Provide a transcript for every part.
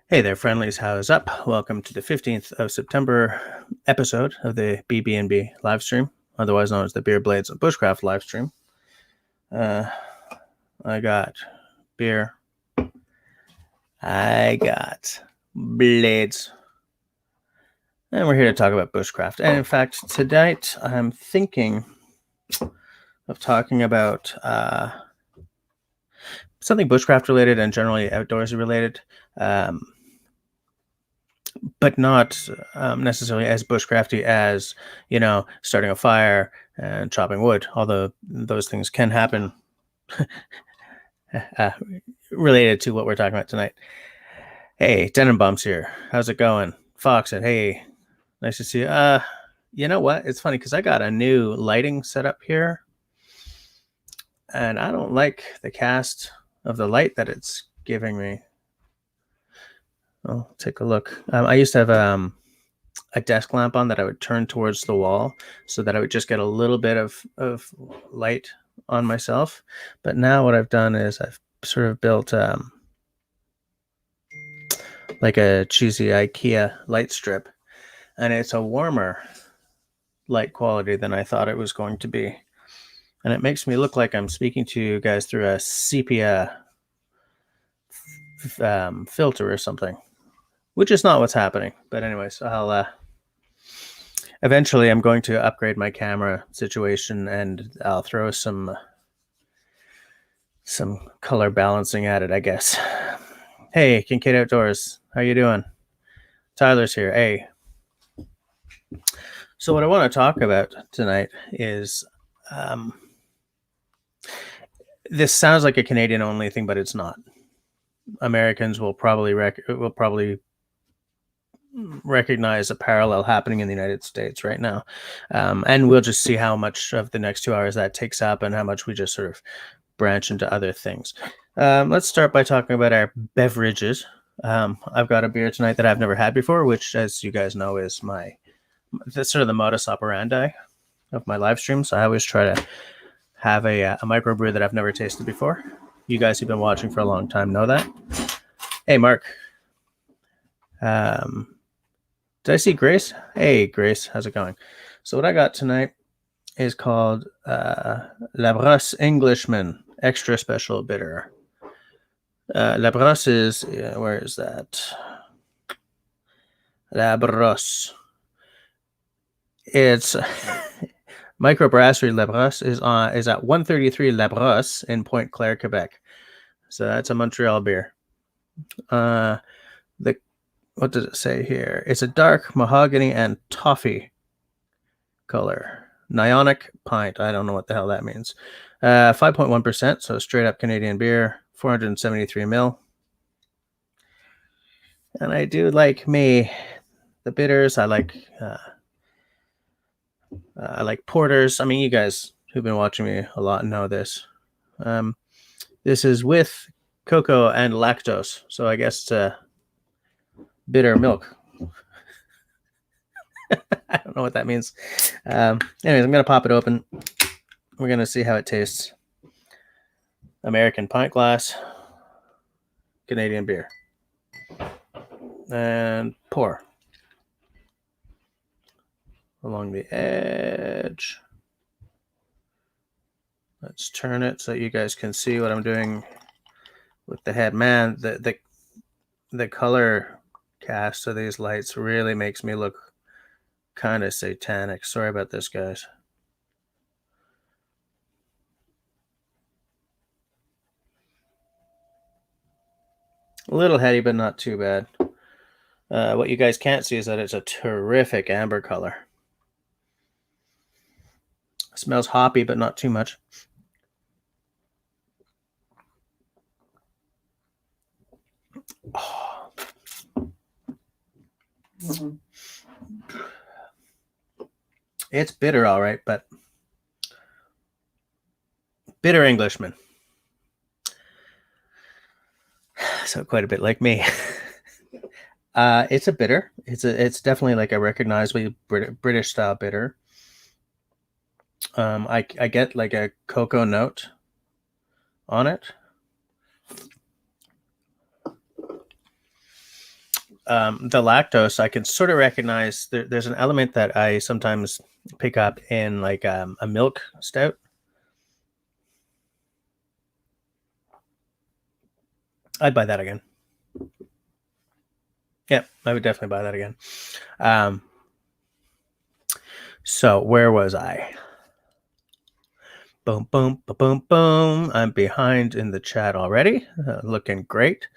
Hey there, friendlies. How's up? Welcome to the 15th of September episode of the BB&B live stream, otherwise known as the Beer Blades of Bushcraft live stream. I got beer. I got blades. And we're here to talk about bushcraft. And in fact, tonight I'm thinking of talking about something bushcraft related and generally outdoorsy related. But not necessarily as bushcrafty as, starting a fire and chopping wood, although those things can happen related to what we're talking about tonight. Hey, Tenenbaum's here. How's it going? Fox said, hey, nice to see you. You know what? It's funny because I got a new lighting set up here, and I don't like the cast of the light that it's giving me. I'll take a look. I used to have a desk lamp on that I would turn towards the wall so that I would just get a little bit of light on myself. But now what I've done is I've sort of built like a cheesy IKEA light strip, and it's a warmer light quality than I thought it was going to be. And it makes me look like I'm speaking to you guys through a sepia filter or something, which is not what's happening. But anyways, I'll eventually I'm going to upgrade my camera situation, and I'll throw some color balancing at it, I guess. Hey, Kincaid Outdoors, how you doing? Tyler's here. Hey. So what I want to talk about tonight is this sounds like a Canadian only thing, but it's not. Americans will probably recognize a parallel happening in the United States right now. And we'll just see how much of the next 2 hours that takes up and how much we just sort of branch into other things. Let's start by talking about our beverages. I've got a beer tonight that I've never had before, which, as you guys know, is that's sort of the modus operandi of my live streams. I always try to have a microbrew that I've never tasted before. You guys who've been watching for a long time know that. Hey, Mark. Did I see Grace? Hey, Grace, how's it going? So what I got tonight is called La Brosse Englishman Extra Special Bitter. La Brosse is, where is that? La Brosse. It's microbrassery La Brosse is at 133 La Brosse in Pointe Claire, Quebec. So that's a Montreal beer. What does it say here? It's a dark mahogany and toffee color. Nionic pint. I don't know what the hell that means. 5.1%, so straight up Canadian beer. 473 ml. And I do like the bitters. I like porters. I mean, you guys who've been watching me a lot know this. This is with cocoa and lactose, so I guess it's bitter milk. I don't know what that means. Anyways, I'm going to pop it open. We're going to see how it tastes. American pint glass, Canadian beer. And pour. Along the edge. Let's turn it so you guys can see what I'm doing with the head. Man, the color cast of these lights really makes me look kind of satanic. Sorry about this, guys. A little heady, but not too bad. What you guys can't see is that it's a terrific amber color. It smells hoppy, but not too much. Oh. It's bitter, all right, but bitter Englishman. So quite a bit like me. It's a bitter. It's definitely like a recognizably British style bitter. I get like a cocoa note on it. the lactose, I can sort of recognize there's an element that I sometimes pick up in like a milk stout. I'd buy that again. Yeah, I would definitely buy that again. So where was I? Boom, boom, boom, boom, boom. I'm behind in the chat already. Looking great.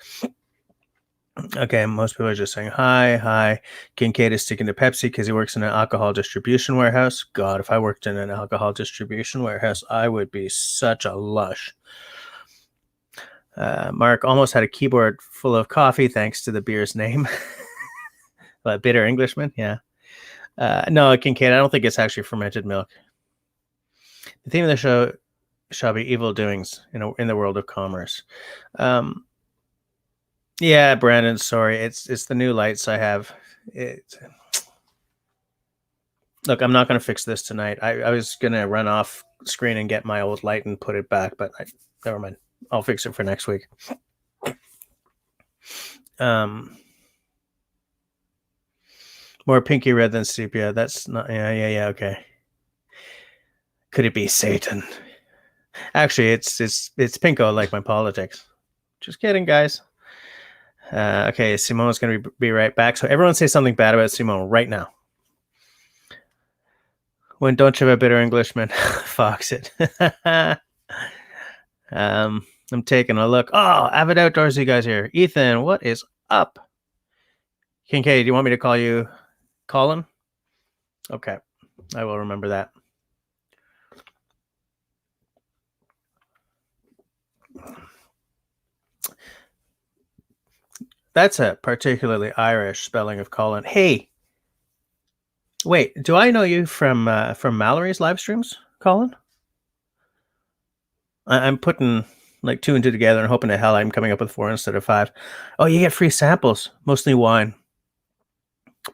Okay, most people are just saying hi, hi. Kincaid is sticking to Pepsi because he works in an alcohol distribution warehouse. God, if I worked in an alcohol distribution warehouse, I would be such a lush. Mark almost had a keyboard full of coffee thanks to the beer's name. But Bitter Englishman, yeah. No, Kincaid, I don't think it's actually fermented milk. The theme of the show shall be evil doings in the world of commerce. Yeah, Brandon, sorry. It's the new lights I have. Look, I'm not going to fix this tonight. I was going to run off screen and get my old light and put it back, but never mind. I'll fix it for next week. More pinky red than sepia. That's not. Yeah. Okay. Could it be Satan? Actually, it's pinko like my politics. Just kidding, guys. Okay, Simone's going to be right back. So everyone say something bad about Simone right now. When don't you have a bitter Englishman? Fox it. I'm taking a look. Oh, avid outdoorsy guys here. Ethan, what is up? Kincaid, do you want me to call you Colin? Okay, I will remember that. That's a particularly Irish spelling of Colin. Hey, wait, do I know you from Mallory's live streams, Colin? I'm putting like 2 and 2 together and hoping to hell I'm coming up with 4 instead of 5. Oh, you get free samples, mostly wine,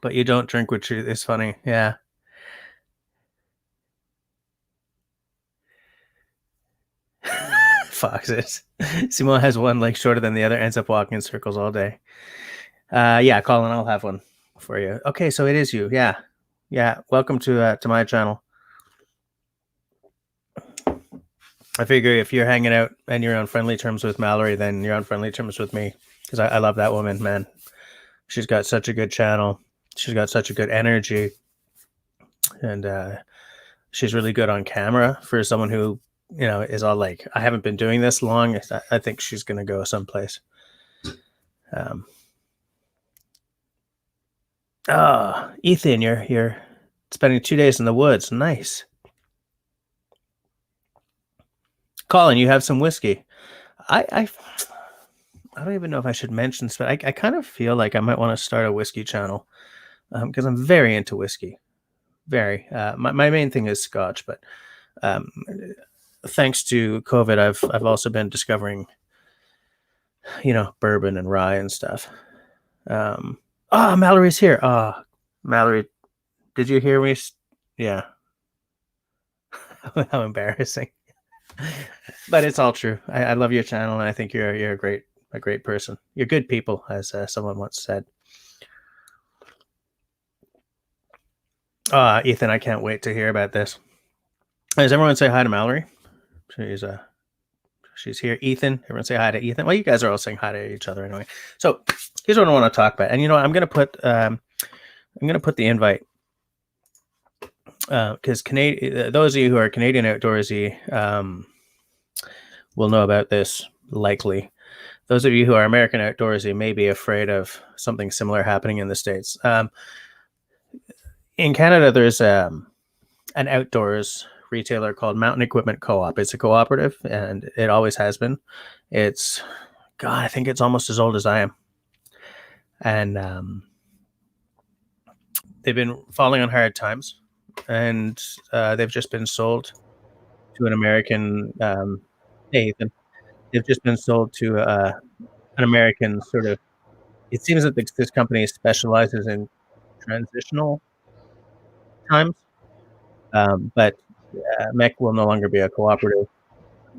but you don't drink, which is funny. Yeah. Foxes. Simone has one leg shorter than the other, ends up walking in circles all day. Yeah, Colin, I'll have one for you. Okay, so it is you. Yeah. Welcome to my channel. I figure if you're hanging out and you're on friendly terms with Mallory, then you're on friendly terms with me, because I love that woman, man. She's got such a good channel. She's got such a good energy, and she's really good on camera for someone who is all like, I haven't been doing this long. I think she's gonna go someplace. Ethan, you're spending 2 days in the woods. Nice. Colin, you have some whiskey. I don't even know if I should mention this, but I kind of feel like I might want to start a whiskey channel, because I'm very into whiskey. Very. My main thing is Scotch, but thanks to COVID, I've also been discovering, bourbon and rye and stuff. Mallory's here. Mallory, did you hear me? Yeah. How embarrassing. But it's all true. I love your channel, and I think you're a great person. You're good people, as someone once said. Ethan, I can't wait to hear about this. Does everyone say hi to Mallory? She's here. Ethan, everyone say hi to Ethan. Well, you guys are all saying hi to each other anyway. So here's what I want to talk about. And I'm going to put the invite, because those of you who are Canadian outdoorsy will know about this likely. Those of you who are American outdoorsy may be afraid of something similar happening in the States. In Canada, there's an outdoors retailer called Mountain Equipment Co-op. It's a cooperative, and it always has been. It's, God, I think it's almost as old as I am. And they've been falling on hard times, and they've just been sold to an American. Hey, Ethan, they've just been sold to an American sort of. It seems that this company specializes in transitional times, but MEC will no longer be a cooperative.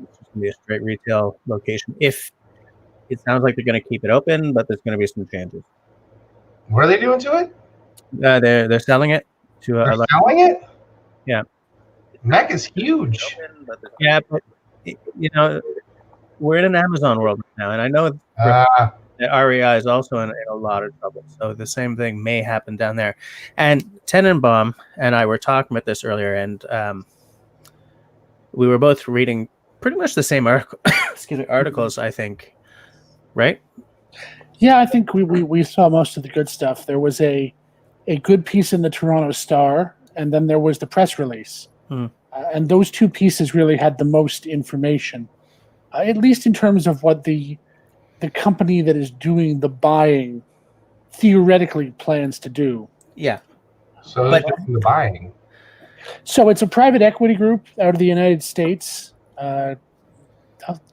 It's just going to be a straight retail location. If it sounds like they're going to keep it open, but there's going to be some changes. What are they doing to it? They're selling it to They're a lot. selling it? Yeah. Mech is huge. Yeah, but we're in an Amazon world now, and I know Uh, that REI is also in a lot of trouble. So the same thing may happen down there. And Tenenbaum and I were talking about this earlier, and we were both reading pretty much the same articles, I think, right? Yeah, I think we saw most of the good stuff. There was a good piece in the Toronto Star, and then there was the press release. And those two pieces really had the most information, at least in terms of what the company that is doing the buying theoretically plans to do. Yeah. So who's doing the buying? So it's a private equity group out of the United States.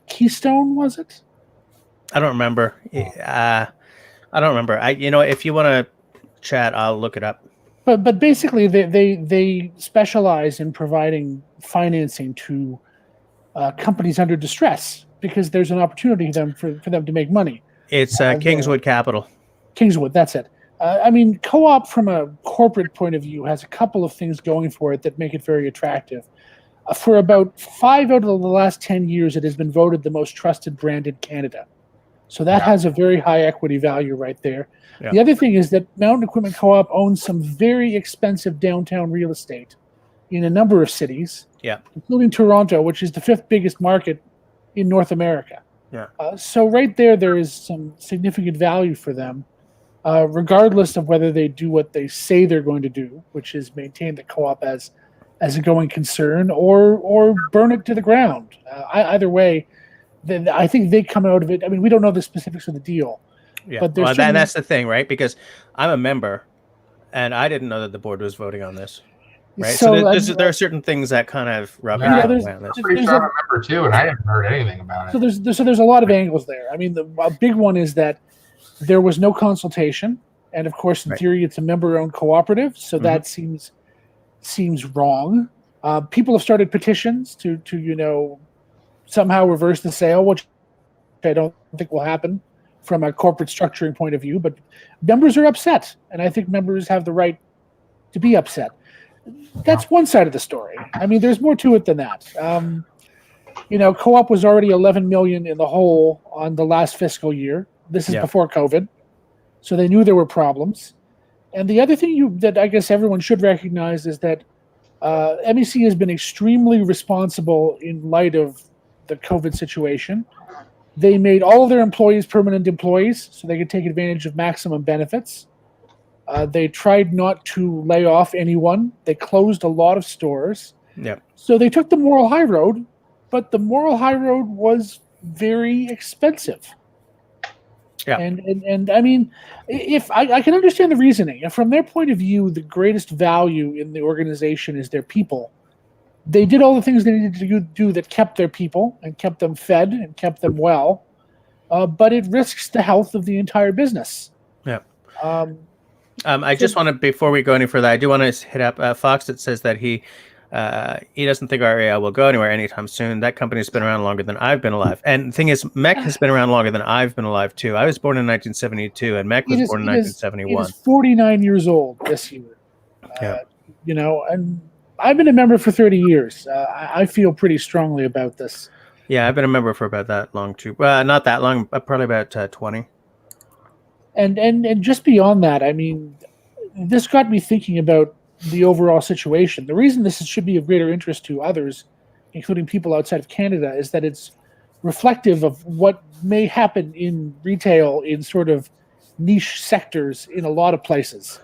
Keystone, was it? I don't remember. I don't remember. If you want to chat, I'll look it up. But basically, they specialize in providing financing to companies under distress because there's an opportunity for them to make money. It's Kingswood Capital. Kingswood, that's it. I mean, Co-op from a corporate point of view has a couple of things going for it that make it very attractive. For about 5 out of the last 10 years, it has been voted the most trusted brand in Canada. So that has a very high equity value right there. Yeah. The other thing is that Mountain Equipment Co-op owns some very expensive downtown real estate in a number of cities, including Toronto, which is the 5th biggest market in North America. Yeah. So right there is some significant value for them, regardless of whether they do what they say they're going to do, which is maintain the Co-op as a going concern, or burn it to the ground. Either way, then I think they come out of it. I mean, we don't know the specifics of the deal. Yeah, but that's the thing, right? Because I'm a member, and I didn't know that the board was voting on this, right? So there are certain things that kind of rub me on this. I'm pretty sure I'm a member too, and I haven't heard anything about it. So there's a lot of angles there. I mean, a big one is that there was no consultation, and of course, in theory, it's a member-owned cooperative, so that seems wrong. People have started petitions to somehow reverse the sale, which I don't think will happen from a corporate structuring point of view, but members are upset, and I think members have the right to be upset. That's one side of the story. I mean, there's more to it than that. Co-op was already 11 million in the hole on the last fiscal year. This is before COVID, so they knew there were problems. And the other thing that I guess everyone should recognize is that MEC has been extremely responsible in light of the COVID situation. They made all of their employees permanent employees so they could take advantage of maximum benefits. They tried not to lay off anyone. They closed a lot of stores. Yeah. So they took the moral high road, but the moral high road was very expensive. Yeah. And I mean, if I can understand the reasoning. And from their point of view, the greatest value in the organization is their people. They did all the things they needed to do that kept their people and kept them fed and kept them well, but it risks the health of the entire business. Yeah. I just want to, before we go any further, I do want to hit up Fox that says that he doesn't think REI will go anywhere anytime soon. That company's been around longer than I've been alive. And the thing is, Mech has been around longer than I've been alive, too. I was born in 1972, and Mech was born in 1971. It is 49 years old this year. And I've been a member for 30 years. I feel pretty strongly about this. Yeah, I've been a member for about that long, too. Not that long, probably about 20. And just beyond that, I mean, this got me thinking about the overall situation. The reason this should be of greater interest to others, including people outside of Canada, is that it's reflective of what may happen in retail in sort of niche sectors in a lot of places.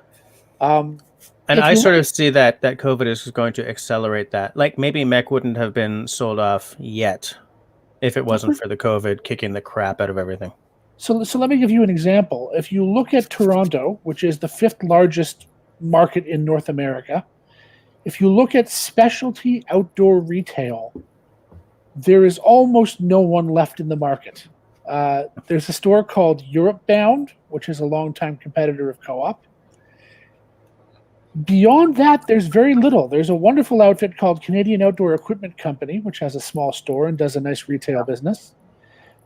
And I sort of see that COVID is going to accelerate that. Like maybe Mech wouldn't have been sold off yet if it wasn't for the COVID kicking the crap out of everything. So let me give you an example. If you look at Toronto, which is the 5th largest market in North America, if you look at specialty outdoor retail, there is almost no one left in the market. There's a store called Europe Bound, which is a longtime competitor of Co-op. Beyond that, there's very little. There's a wonderful outfit called Canadian Outdoor Equipment Company, which has a small store and does a nice retail business.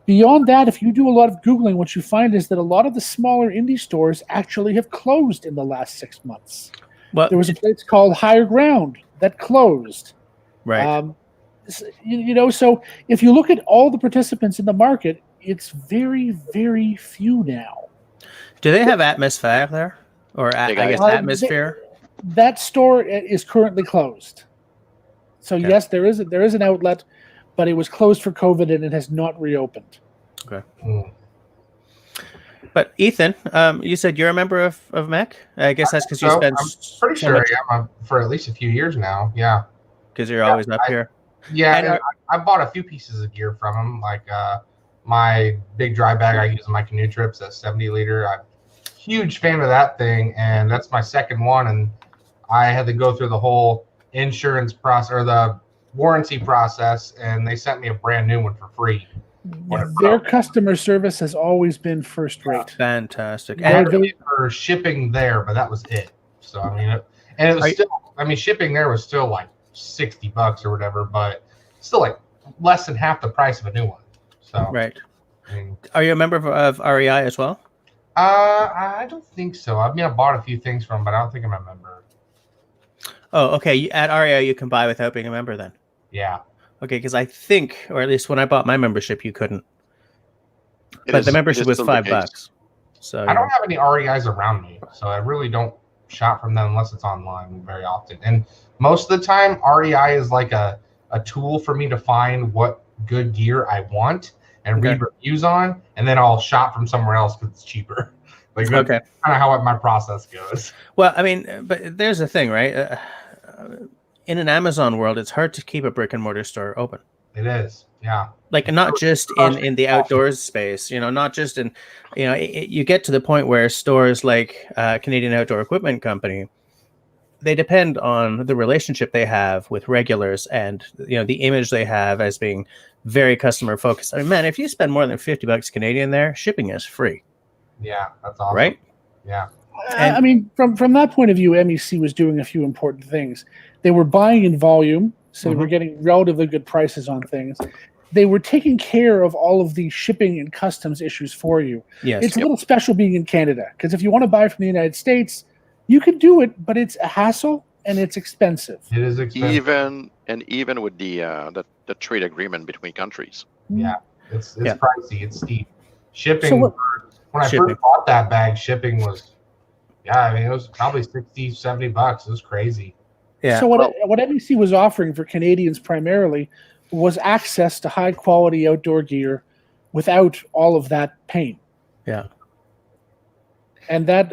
Beyond that, if you do a lot of Googling, what you find is that a lot of the smaller indie stores actually have closed in the last 6 months. Well, There was a place called Higher Ground that closed. right. So if you look at all the participants in the market, it's very, very few now. Do they have Atmosphere there, or I guess Atmosphere? That store is currently closed. So Okay. yes, there is an outlet, but it was closed for COVID and it has not reopened. Okay. Mm. But Ethan, you said you're a member of MEC. I guess that's because you spend. I'm pretty sure I am for at least a few years now. Yeah. Because you're always up here. Yeah, and I bought a few pieces of gear from them, like my big dry bag I use in my canoe trips, that 70-liter. I'm a huge fan of that thing, and that's my second one. And I had to go through the whole insurance process or the warranty process, and they sent me a brand new one for free. Their customer service has always been first rate. Fantastic. I had to pay for shipping there, but that was it. So I mean, and it was still. I mean, shipping there was still like $60 or whatever, but still like less than half the price of a new one. So right. I mean, are you a member of REI as well? I don't think so. I mean, I bought a few things from, but I don't think I'm a member. Oh, okay. At REI, you can buy without being a member then. Yeah. Okay, because I think, or at least when I bought my membership, you couldn't. But the membership was $5. So I don't have any REIs around me, so I really don't shop from them unless it's online very often. And most of the time, REI is like a tool for me to find what good gear I want and read reviews on, and then I'll shop from somewhere else because it's cheaper. Like that's kind of how my process goes. Well, I mean, but there's the thing, right? In an Amazon world, it's hard to keep a brick and mortar store open. It is, yeah. Like not just in the outdoors space, not just in, you get to the point where stores like Canadian Outdoor Equipment Company, they depend on the relationship they have with regulars and, the image they have as being very customer focused. I mean, man, if you spend more than $50 Canadian there, shipping is free. Yeah, that's awesome. Right? Yeah. I mean, from that point of view, MEC was doing a few important things. They were buying in volume, so they were getting relatively good prices on things. They were taking care of all of the shipping and customs issues for you. Yes. It's a little special being in Canada, because if you want to buy from the United States, you can do it, but it's a hassle and it's expensive. It is expensive. Even with the trade agreement between countries. Yeah, it's pricey. It's steep. Shipping. When I first bought that bag, shipping was, it was probably $60-$70. It was crazy. Yeah. So what MEC was offering for Canadians primarily was access to high quality outdoor gear without all of that pain. Yeah. And I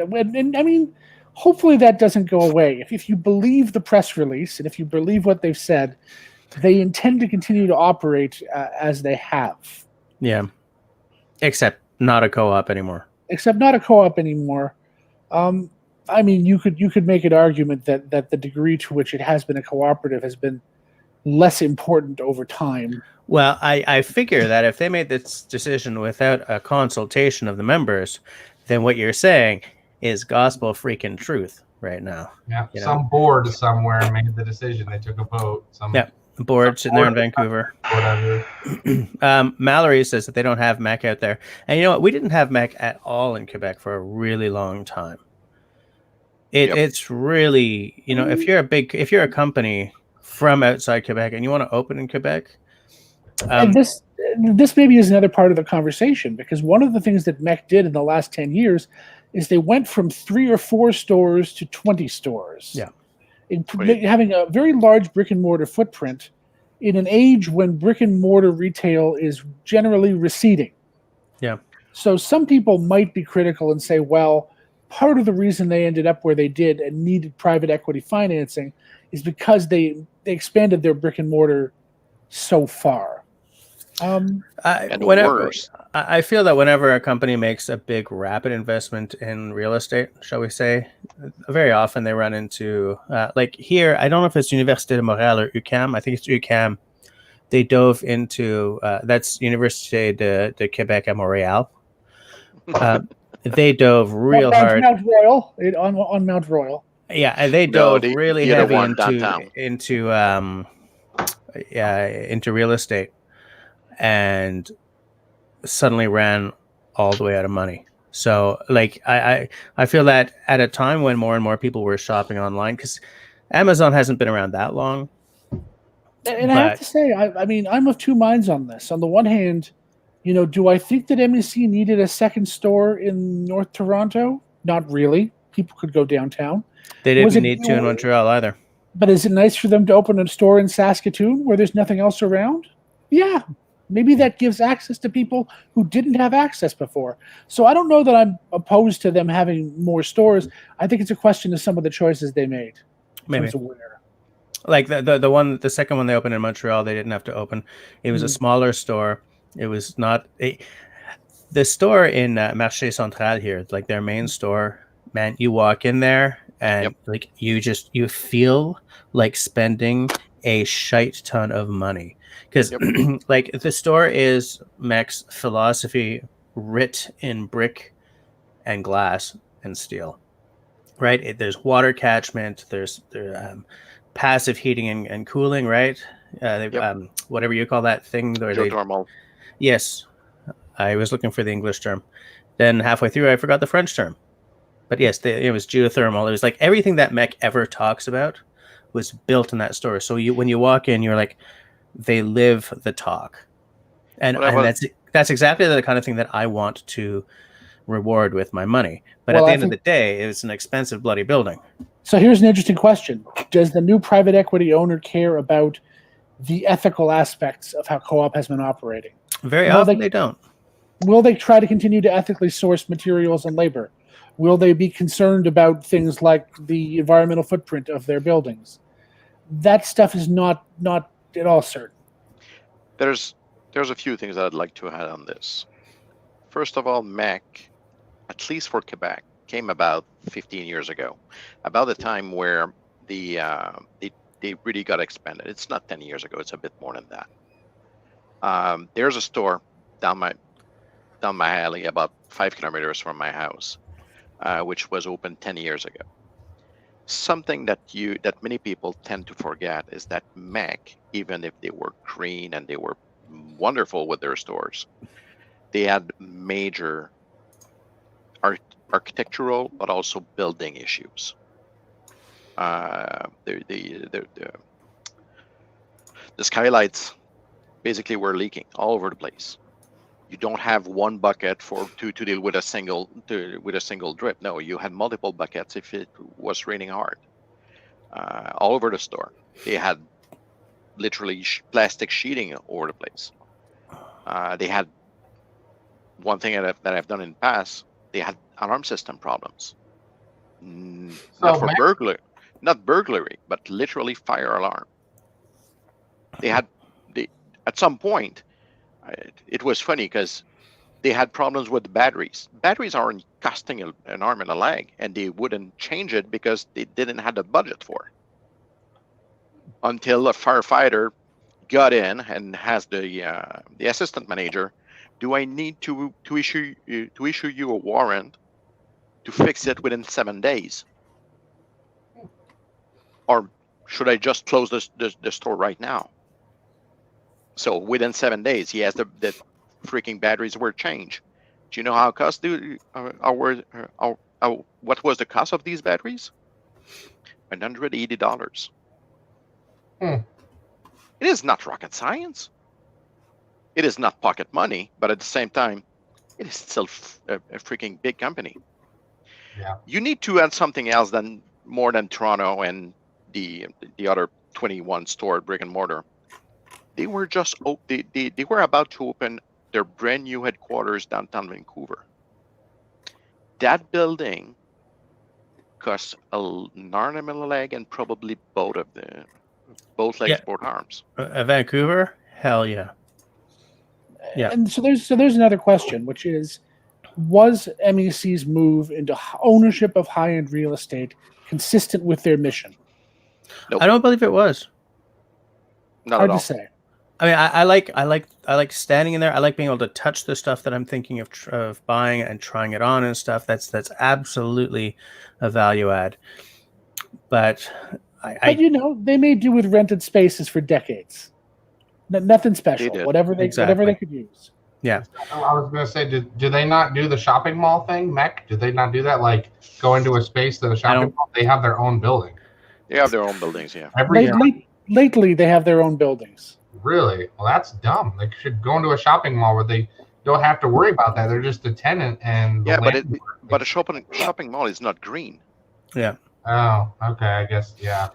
mean, hopefully that doesn't go away. If you believe the press release and if you believe what they've said, they intend to continue to operate as they have. Yeah. Except not a co-op anymore. I mean, you could make an argument that the degree to which it has been a cooperative has been less important over time. Well, I figure that if they made this decision without a consultation of the members, then what you're saying is gospel freaking truth right now. Yeah, some board somewhere made the decision. They took a vote. The board sitting there in Vancouver. Whatever. Mallory says that they don't have MEC out there. And you know what? We didn't have MEC at all in Quebec for a really long time. It's really, if you're a company from outside Quebec and you want to open in Quebec. And this maybe is another part of the conversation, because one of the things that MEC did in the last 10 years is they went from 3 or 4 stores to 20 stores. Yeah. Having a very large brick and mortar footprint in an age when brick and mortar retail is generally receding. Yeah. So some people might be critical and say, well, part of the reason they ended up where they did and needed private equity financing is because they expanded their brick and mortar so far. I feel that whenever a company makes a big rapid investment in real estate, shall we say, very often they run into like here. I don't know if it's Université de Montréal or UQAM. I think it's UQAM. They dove into that's Université de Québec à Montréal. They dove real hard. Mount Royal on Mount Royal. Yeah, and they dove really heavy into real estate. And suddenly ran all the way out of money. So like I feel that at a time when more and more people were shopping online, because Amazon hasn't been around that long, And I have but to say, I mean, I'm of two minds on this. On the one hand, do I think that MEC needed a second store in North Toronto? Not really. People could go downtown. they Was didn't it? need to in Montreal either. But is it nice for them to open a store in Saskatoon where there's nothing else around? Yeah. Maybe that gives access to people who didn't have access before. So I don't know that I'm opposed to them having more stores. I think it's a question of some of the choices they made in Maybe. terms of where. Like the second one they opened in Montreal, they didn't have to open. It was a smaller store. It was not the store in Marché Central here, like their main store. Man, you walk in there and like you feel like spending a shite ton of money because like the store is Mac's philosophy writ in brick and glass and steel, right? There's water catchment, there's passive heating and cooling, right? Whatever you call that thing. Geothermal. Yes, I was looking for the English term. Then halfway through, I forgot the French term. But yes, it was geothermal. It was like everything that Mech ever talks about was built in that store. So when you walk in, you're like, they live the talk, and that's exactly the kind of thing that I want to reward with my money. But at the end of the day, it's an expensive bloody building. So here's an interesting question: does the new private equity owner care about the ethical aspects of how Co-op has been operating? Very often they don't. Will they try to continue to ethically source materials and labor? Will they be concerned about things like the environmental footprint of their buildings? That stuff is not at all certain. There's a few things that I'd like to add on this. First of all, MEC, at least for Quebec, came about 15 years ago, about the time where they really got expanded. It's not 10 years ago; it's a bit more than that. There's a store down my alley, about 5 kilometers from my house, which was opened 10 years ago. Something that many people tend to forget is that MEC, even if they were green and they were wonderful with their stores, they had major architectural but also building issues. The skylights basically were leaking all over the place. You don't have one bucket to deal with a single drip. No, you had multiple buckets if it was raining hard. All over the store, they had literally plastic sheeting all over the place. They had one thing that I've done in the past. They had alarm system problems. Not burglary, but literally fire alarm. At some point, it was funny because they had problems with the batteries. Batteries aren't costing an arm and a leg, and they wouldn't change it because they didn't have the budget for it. Until a firefighter got in and has the assistant manager, do I need to issue you a warrant to fix it within 7 days, or should I just close the store right now? So within 7 days, he has the freaking batteries were changed. Do you know how cost what was the cost of these batteries? $180. It is not rocket science. It is not pocket money, but at the same time, it is still a freaking big company. Yeah. You need to add something else more than Toronto and the other 21 store brick and mortar. They were they were about to open their brand new headquarters downtown Vancouver. That building costs an arm and a leg, and probably both legs, both arms. Vancouver, hell yeah. Yeah. And so there's another question, which is, was MEC's move into ownership of high-end real estate consistent with their mission? Nope. I don't believe it was. Not Hard at all. to say. I mean, I like standing in there. I like being able to touch the stuff that I'm thinking of buying and trying it on and stuff. That's absolutely a value add. But they may do with rented spaces for decades. Nothing special. Whatever they could use. Yeah. I was gonna say, do they not do the shopping mall thing, Mech? Did they not do that? Like go into a space that a shopping don't- mall, they have their own building. They have their own buildings. Yeah. Every Lately, they have their own buildings. Really? Well, that's dumb. They should go into a shopping mall where they don't have to worry about that. They're just a tenant and the Yeah, landlord. a shopping mall is not green. Yeah. Oh, okay. I guess yeah.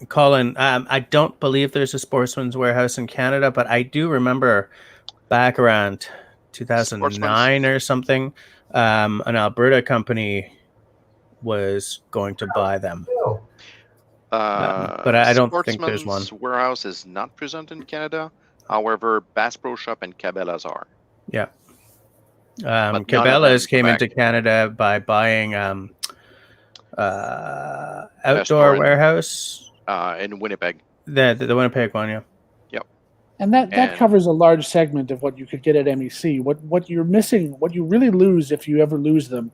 Colin, I don't believe there's a Sportsman's Warehouse in Canada, but I do remember back around 2009 or something, an Alberta company was going to buy them. Still, But I don't think there's one. Sportsman's Warehouse is not present in Canada. However, Bass Pro Shop and Cabela's are. Yeah. none of Cabela's them came Quebec. into Canada by buying Outdoor store in- Warehouse. In Winnipeg. The Winnipeg one, yeah. And that And- covers a large segment of what you could get at MEC. What you're missing, what you really lose if you ever lose them,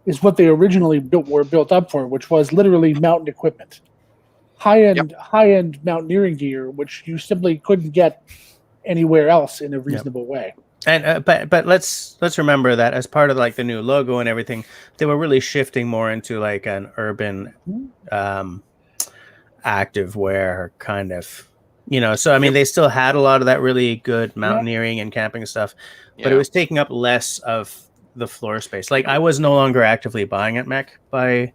is what they originally were built up for, which was literally mountain equipment, high end mountaineering gear, which you simply couldn't get anywhere else in a reasonable way. And but let's remember that as part of like the new logo and everything, they were really shifting more into like an urban active wear kind of, so I mean they still had a lot of that really good mountaineering and camping stuff, but it was taking up less of the floor space. Like I was no longer actively buying at Mech by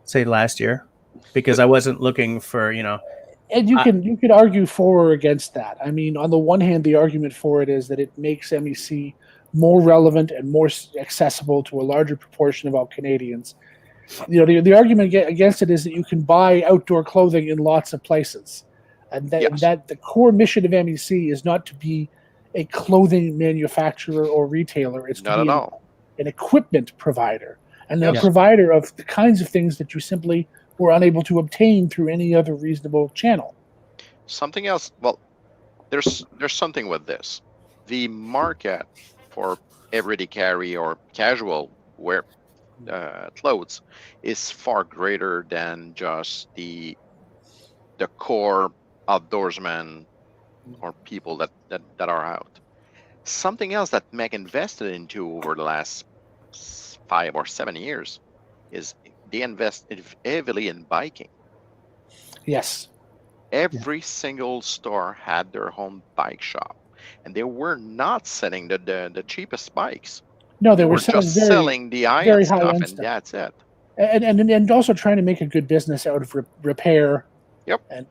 say last year because I wasn't looking for, And you could argue for or against that. I mean, on the one hand, the argument for it is that it makes MEC more relevant and more accessible to a larger proportion of all Canadians. The argument against it is that you can buy outdoor clothing in lots of places, and that the core mission of MEC is not to be a clothing manufacturer or retailer. It's Not to be at all. an equipment provider and a provider of the kinds of things that you simply were unable to obtain through any other reasonable channel. Something else. Well, there's something with this. The market for everyday carry or casual wear clothes is far greater than just the core outdoorsmen or people that are out. Something else that Mech invested into over the last 5 or 7 years is they invested heavily in biking. Yes. Every single store had their own bike shop, and they were not selling the cheapest bikes. No, they were just selling the very high-end stuff, high-end and stuff. that's it. And also trying to make a good business out of repair. Yep. And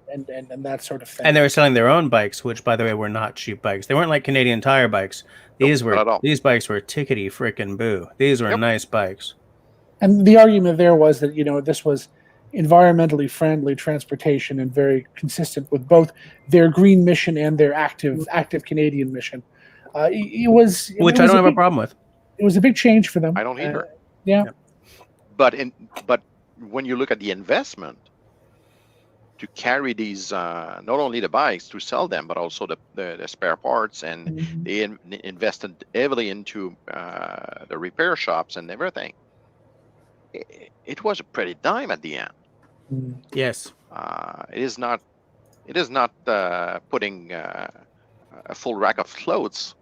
that sort of thing. And they were selling their own bikes, which, by the way, were not cheap bikes. They weren't like Canadian Tire bikes. These these bikes were tickety frickin' boo. These were nice bikes. And the argument there was that this was environmentally friendly transportation and very consistent with both their green mission and their active Canadian mission. Which I don't have a problem with. It was a big change for them. I don't either. Yeah. But when you look at the investment to carry these, not only the bikes to sell them, but also the spare parts, and they invested heavily into the repair shops and everything. It was a pretty dime at the end. Yes. It is not putting a full rack of clothes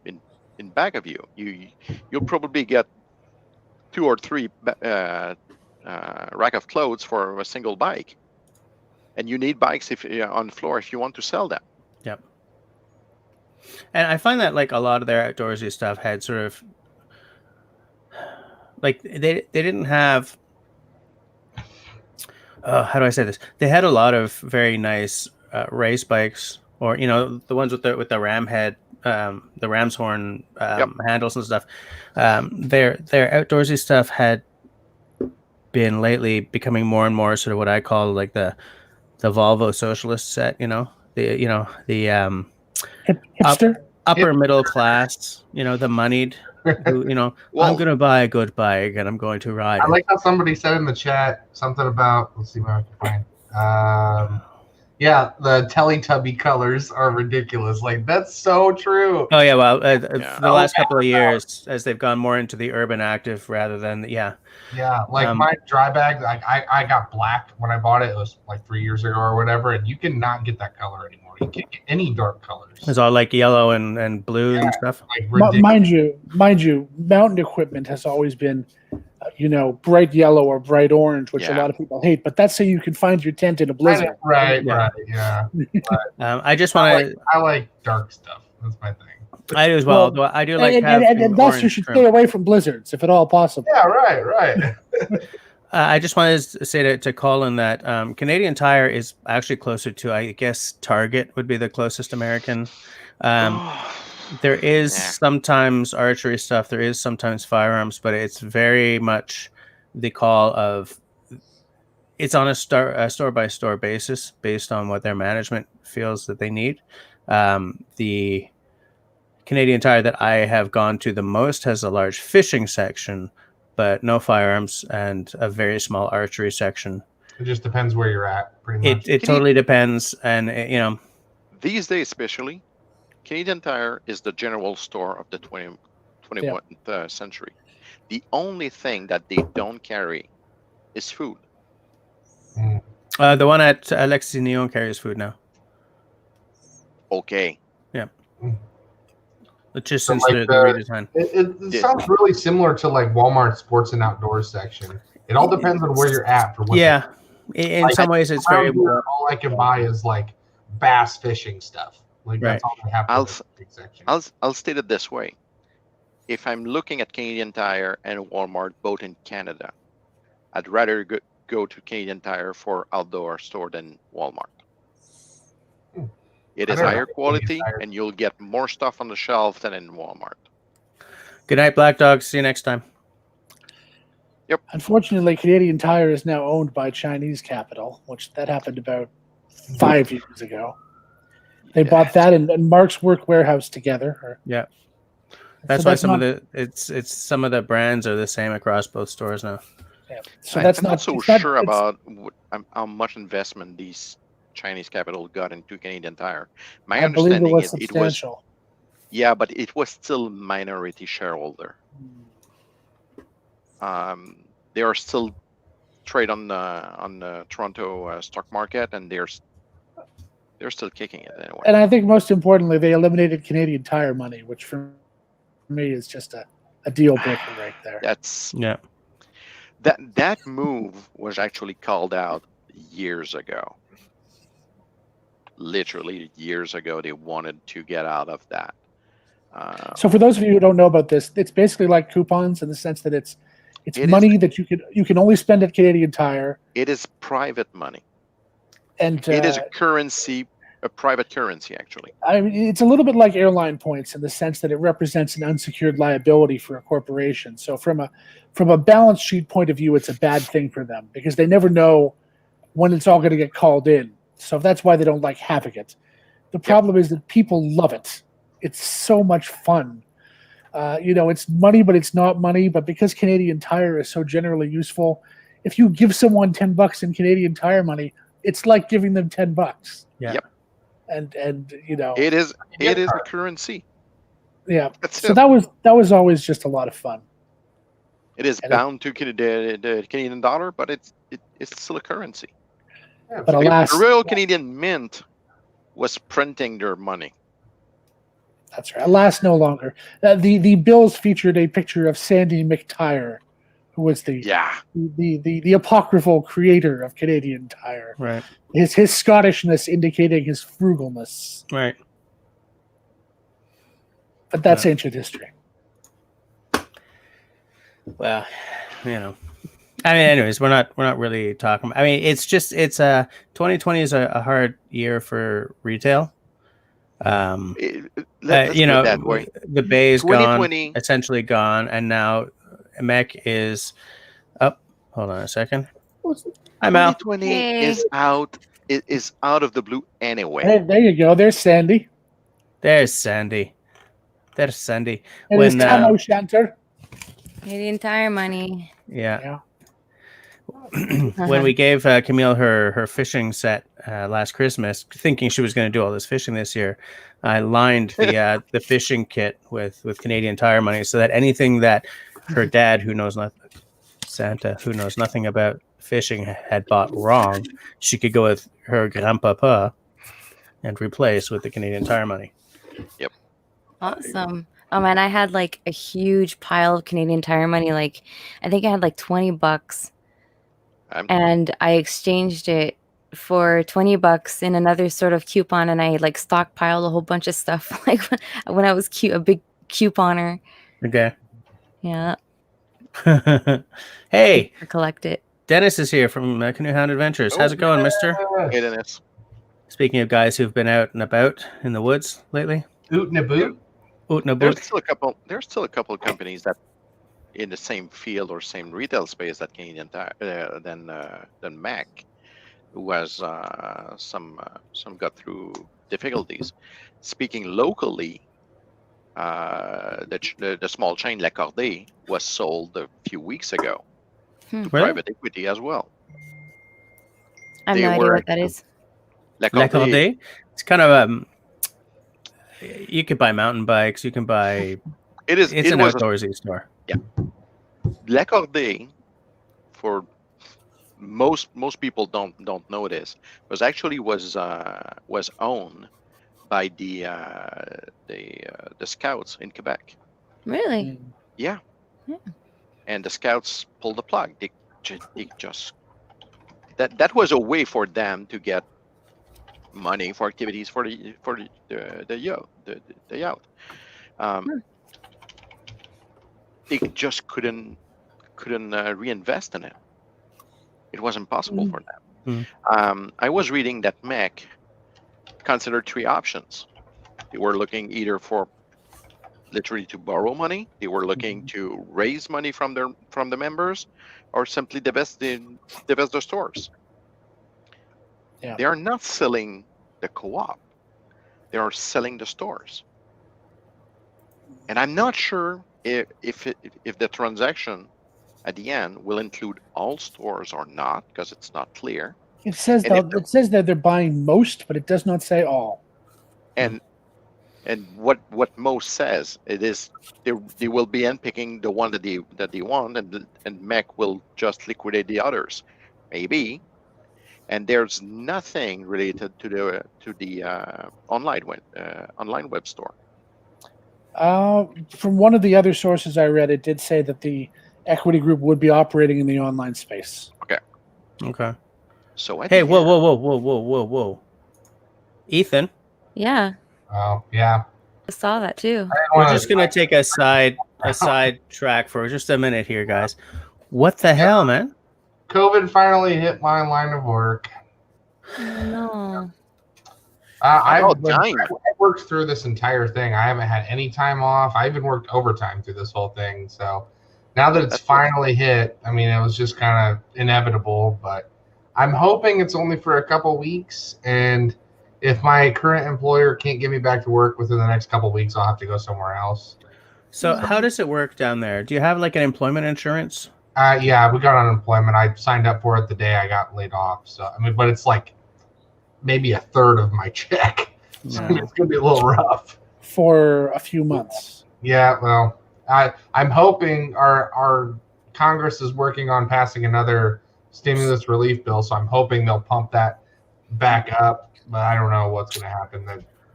in back of you. You'll probably get 2 or 3 rack of clothes for a single bike, and you need bikes on the floor if you want to sell them. Yep. And I find that like a lot of their outdoorsy stuff had sort of like they didn't have. How do I say this? They had a lot of very nice race bikes, or the ones with the ram head, the ram's horn handles and stuff. Their outdoorsy stuff had been lately becoming more and more sort of what I call like the Volvo socialist set. The hipster, upper middle class. The moneyed. Who, I'm going to buy a good bike and I'm going to ride. I like how somebody said in the chat something about, let's see what I can find. Yeah, the Teletubby colors are ridiculous. Like, that's so true. Oh, yeah. Well, the last couple of years, as they've gone more into the urban active rather than, Yeah, like my dry bag, I got black when I bought it. It was like 3 years ago or whatever, and you cannot get that color anymore. You can't get any dark colors. It's all like yellow and blue and stuff. Like ridiculous. Mind you, mountain equipment has always been, bright yellow or bright orange, which a lot of people hate. But that's so you can find your tent in a blizzard. Right. Yeah. I just want to. I like dark stuff. That's my thing. I do as well. Though I do like and thus you should stay away from blizzards if at all possible. Yeah, right. I just wanted to say to Colin that Canadian Tire is actually closer to, I guess, Target would be the closest American. There is sometimes archery stuff. There is sometimes firearms, but it's very much the call of it's on a store by store basis based on what their management feels that they need. The Canadian Tire that I have gone to the most has a large fishing section, but no firearms and a very small archery section. It just depends where you're at, pretty much. It totally depends, and these days especially, Canadian Tire is the general store of the 21st century. The only thing that they don't carry is food. The one at Alexis Neon carries food now. Okay. Yeah. It's just since the redesign. It sounds really similar to like Walmart sports and outdoors section. It all depends on where you're at for what. Yeah. In some ways, it's very. All I can buy is like bass fishing stuff. Like that's all I have. I'll state it this way: if I'm looking at Canadian Tire and Walmart both in Canada, I'd rather go to Canadian Tire for outdoor store than Walmart. It is higher quality, and you'll get more stuff on the shelf than in Walmart. Good night, Black Dog. See you next time. Yep. Unfortunately, Canadian Tire is now owned by Chinese capital, which that happened about 5 years ago. They bought that and Mark's Work Warehouse together. Yeah, that's why some of the brands are the same across both stores now. Yeah. So I'm not so sure about how much investment these Chinese capital got into Canadian Tire. My understanding is it was. Yeah, but it was still minority shareholder. They are still trade on the Toronto stock market, and they're still kicking it anyway. And I think most importantly, they eliminated Canadian Tire money, which for me is just a deal breaker right there. That move was actually called out years ago. Literally years ago, they wanted to get out of that. So for those of you who don't know about this, it's basically like coupons in the sense that it's money that you can only spend at Canadian Tire. It is private money, and it is a private currency actually. I mean, it's a little bit like airline points in the sense that it represents an unsecured liability for a corporation. So from a balance sheet point of view, it's a bad thing for them because they never know when it's all going to get called in. So that's why they don't like having it. The problem is that people love it. It's so much fun. It's money, but it's not money. But because Canadian Tire is so generally useful, if you give someone $10 in Canadian Tire money, it's like giving them $10. Yeah. Yep. And it is a currency. Yeah. So that was always just a lot of fun. It is bound to the Canadian dollar, but it's still a currency. Yeah, but alas, the Royal Canadian Mint was printing their money. That's right. Alas, no longer. The bills featured a picture of Sandy McTire, who was the apocryphal creator of Canadian Tire. Right. His Scottishness indicating his frugalness. Right. But that's ancient history. Well, I mean, anyways, we're not really talking. I mean, it's 2020 is a hard year for retail. That way. The Bay is gone, essentially gone, and now MEC is up. Hold on a second. I'm out. 2020 is out. It is out of the blue anyway. Hey, there you go. There's Sandy. There's Sandy. And his Tam O'Shanter. Canadian Tire money. Yeah. When we gave Camille her fishing set last Christmas, thinking she was going to do all this fishing this year, I lined the fishing kit with Canadian Tire money so that anything that her dad, Santa, who knows nothing about fishing, had bought wrong, she could go with her grandpapa and replace with the Canadian Tire money. Awesome. Oh man, I had like a huge pile of Canadian Tire money. Like, I think I had like $20, I'm- and I exchanged it for $20 in another sort of coupon, and I like stockpiled a whole bunch of stuff. Like when I was a big couponer. Okay. Yeah, Hey, to collect it. Dennis is here from Canoe Hound Adventures. How's it going, mister? Hey, Dennis. Speaking of guys who've been out and about in the woods lately. Oot and a boot. Oot and a There's boot. still a couple of companies that in the same field or same retail space that Canadian Tire than Mac, who has some got through difficulties. Speaking locally, the small chain L'Accordé was sold a few weeks ago to Really? private equity as well. I have They no idea were- what that is. L'Accordé. It's kind of you could buy mountain bikes. You can buy. It's it an was outdoorsy store. L'Accordé, for most people don't know this, was owned by the Scouts in Quebec. Really? Yeah. Yeah. And the Scouts pulled the plug. They just that was a way for them to get money for activities for the youth. They just couldn't reinvest in it. It was impossible for them. I was reading that Mac considered three options. They were looking either for literally to borrow money, they were looking to raise money from the members, or simply divest the stores. Yeah. They are not selling the co-op; they are selling the stores. And I'm not sure if the transaction at the end will include all stores or not, because it's not clear. It says And it says that they're buying most, but it does not say all. And what most says it is they will be unpicking the one that they want, and Mac will just liquidate the others, maybe. And there's nothing related to the online web store. From one of the other sources I read, it did say that the equity group would be operating in the online space. Okay. So Hey, whoa. Ethan, Yeah, Oh yeah. I saw that too. we're just gonna take a side track for just a minute here, guys. What the hell, man? COVID finally hit my line of work. No. I time. worked through this entire thing. I haven't had any time off. I even worked overtime through this whole thing. So now that it's finally hit, I mean, it was just kind of inevitable. But I'm hoping it's only for a couple weeks. And if my current employer can't get me back to work within the next couple weeks, I'll have to go somewhere else. So how does it work down there? Do you have like an employment insurance? Yeah, we got unemployment. I signed up for it the day I got laid off. So I mean, but it's like maybe a third of my check. So I mean, it's gonna be a little rough for a few months. Yeah, well, I'm hoping our Congress is working on passing another stimulus relief bill, so I'm hoping they'll pump that back up. But I don't know what's going to happen.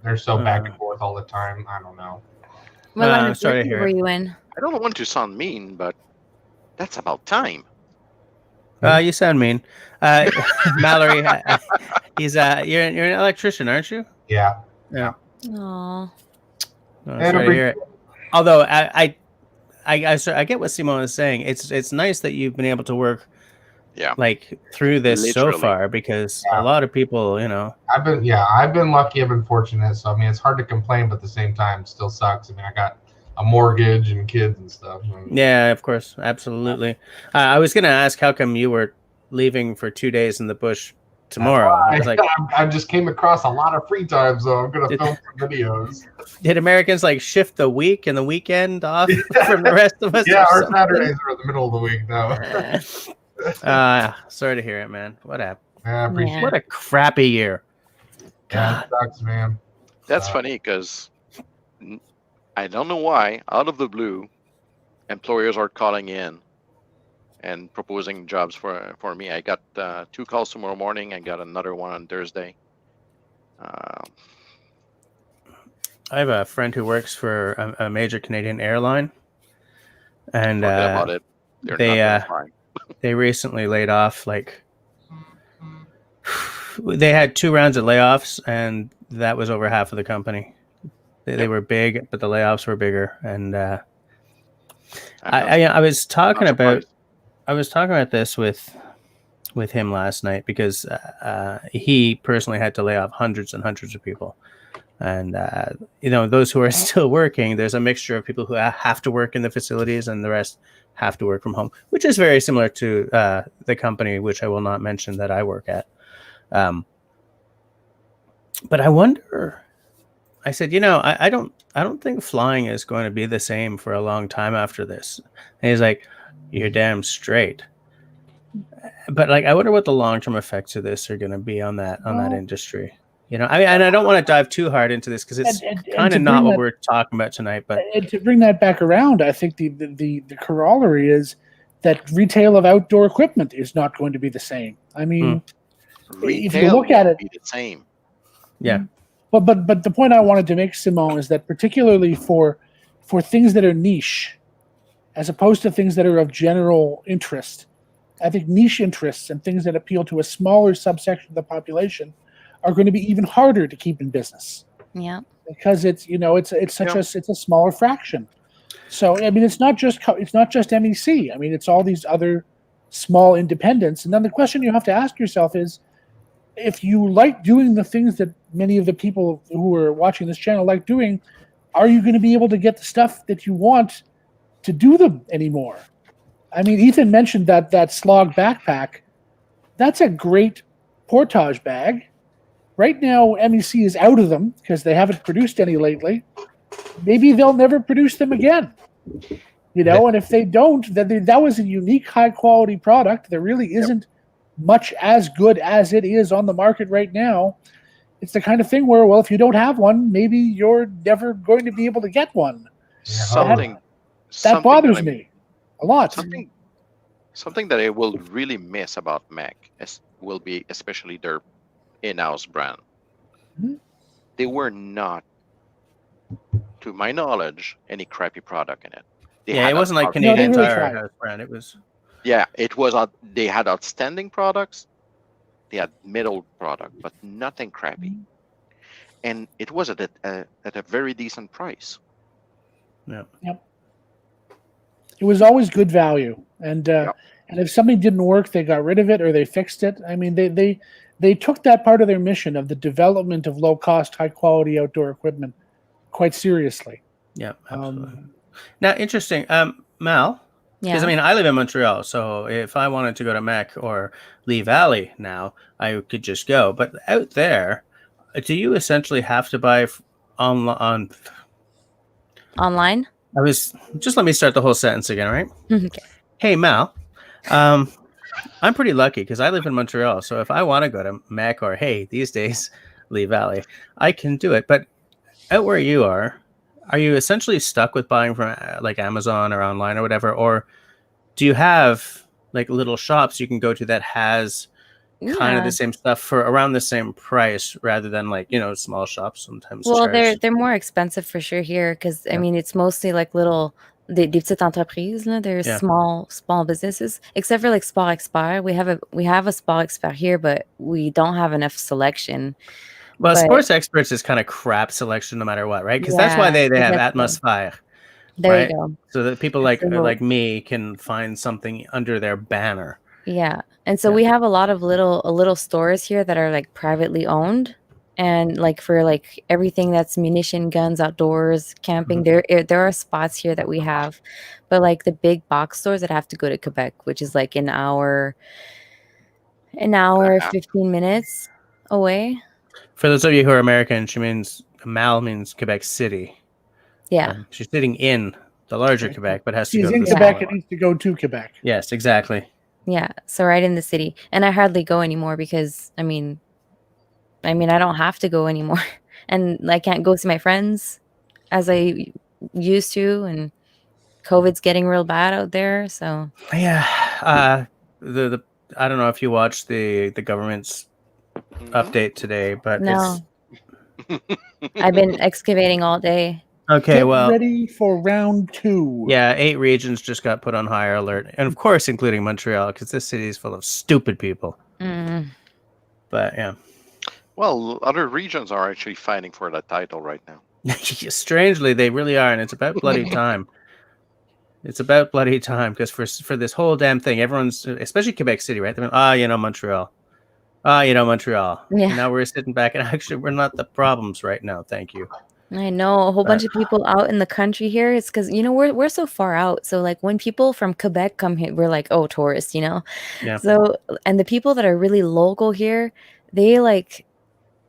They're so back and forth all the time. I don't know. What line of sorry to work hear were it. you in? I don't want to sound mean, but that's about time. You sound mean. Mallory, you're an electrician, aren't you? Yeah. Yeah. Oh, Sorry to hear it. Although I get what Simone is saying. It's nice that you've been able to work, like through this Literally. so far, because a lot of people, I've been lucky. I've been fortunate. So I mean, it's hard to complain, but at the same time, it still sucks. I mean, I got a mortgage and kids and stuff. Yeah, of course, absolutely. I was gonna ask how come you were leaving for 2 days in the bush tomorrow. I was like, I just came across a lot of free time, so I'm gonna film some videos. Did Americans like shift the week and the weekend off from the rest of us? Yeah, our Saturdays are in the middle of the week now. Sorry to hear it, man. What happened? Yeah, I appreciate What a crappy year. Yeah, it sucks, man. That's funny because I don't know why, out of the blue, employers are calling in and proposing jobs for me. I got 2 calls tomorrow morning. I got another one on Thursday. I have a friend who works for a major Canadian airline, and Forget about it. They're they not gonna fly. they recently laid off they had 2 rounds of layoffs, and that was over half of the company. They were big, but the layoffs were bigger. And I was talking about this with him last night because he personally had to lay off hundreds and hundreds of people. And those who are still working, there's a mixture of people who have to work in the facilities and the rest have to work from home, which is very similar to the company, which I will not mention, that I work at. But I wonder, I said, I don't think flying is going to be the same for a long time after this. And he's like, you're damn straight. But I wonder what the long-term effects of this are going to be on that industry. And I don't want to dive too hard into this because it's kind of not what we're talking about tonight. But to bring that back around, I think the corollary is that retail of outdoor equipment is not going to be the same. I mean, Retail if you look at it, be the same. Yeah. But the point I wanted to make, Simon, is that particularly for things that are niche, as opposed to things that are of general interest, I think niche interests and things that appeal to a smaller subsection of the population are going to be even harder to keep in business. Yeah. Because it's a smaller fraction. So I mean, it's not just MEC. I mean, it's all these other small independents. And then the question you have to ask yourself is, if you like doing the things that many of the people who are watching this channel like doing, are you going to be able to get the stuff that you want to do them anymore? I mean, Ethan mentioned that Slog backpack. That's a great portage bag. Right now, MEC is out of them because they haven't produced any lately. Maybe they'll never produce them again. And if they don't, then that was a unique, high-quality product. There really isn't much as good as it is on the market right now. It's the kind of thing where, well, if you don't have one, maybe you're never going to be able to get one. Something that bothers me a lot. Something that I will really miss about Mac will be especially their in-house brand. Mm-hmm. They were not, to my knowledge, any crappy product in it. It wasn't like Canadian Tire house brand. It was. Yeah, it was. They had outstanding products. They had middle product, but nothing crappy. And it was at a very decent price. Yeah. Yep. It was always good value, and if something didn't work, they got rid of it or they fixed it. I mean, they took that part of their mission of the development of low-cost, high-quality outdoor equipment quite seriously. Yeah, absolutely. Now, interesting, Mal. Because Yeah. I mean, I live in Montreal, so if I wanted to go to Mac or Lee Valley now, I could just go. But out there, do you essentially have to buy online? Just let me start the whole sentence again, right? Okay. Hey, Mal. I'm pretty lucky because I live in Montreal, so if I want to go to Mac or these days Lee Valley, I can do it. But out where you are you essentially stuck with buying from like Amazon or online or whatever, or do you have like little shops you can go to that has kind of the same stuff for around the same price rather than small shops sometimes? Well, they're more expensive for sure here because I mean it's mostly like little des petites entreprises. They're small businesses. Except for like Sport Expert, we have a Sport Expert here, but we don't have enough selection. Well, Sports Experts is kind of crap selection no matter what, right? Because that's why they have Atmosphere. There you go. So that people like me can find something under their banner. Yeah. And so we have a lot of little stores here that are like privately owned, and like for like everything that's munition, guns, outdoors, camping, there are spots here that we have. But like the big box stores that have to go to Quebec, which is like an hour 15 minutes away. For those of you who are American, Mal means Quebec City. Yeah. She's sitting in the larger Quebec, but has to go to the Quebec and needs to go to Quebec. Yes, exactly. Yeah. So right in the city. And I hardly go anymore because I mean I don't have to go anymore. And I can't go see my friends as I used to, and COVID's getting real bad out there. So yeah. I don't know if you watched the government's update today, but I've been excavating all day. Okay, Get well, ready for round 2. yeah, 8 regions just got put on higher alert, and of course, including Montreal, because this city is full of stupid people. Mm. But yeah, Well, other regions are actually fighting for that title right now. strangely, they really are, and it's about bloody time. It's about bloody time because for this whole damn thing, everyone's, especially Quebec City, right? They're Montreal. Montreal. Yeah. And now we're sitting back, and actually, we're not the problems right now. Thank you. I know a whole bunch of people out in the country here. It's because we're so far out. So like when people from Quebec come here, we're like, oh, tourists, Yeah. So and the people that are really local here, they like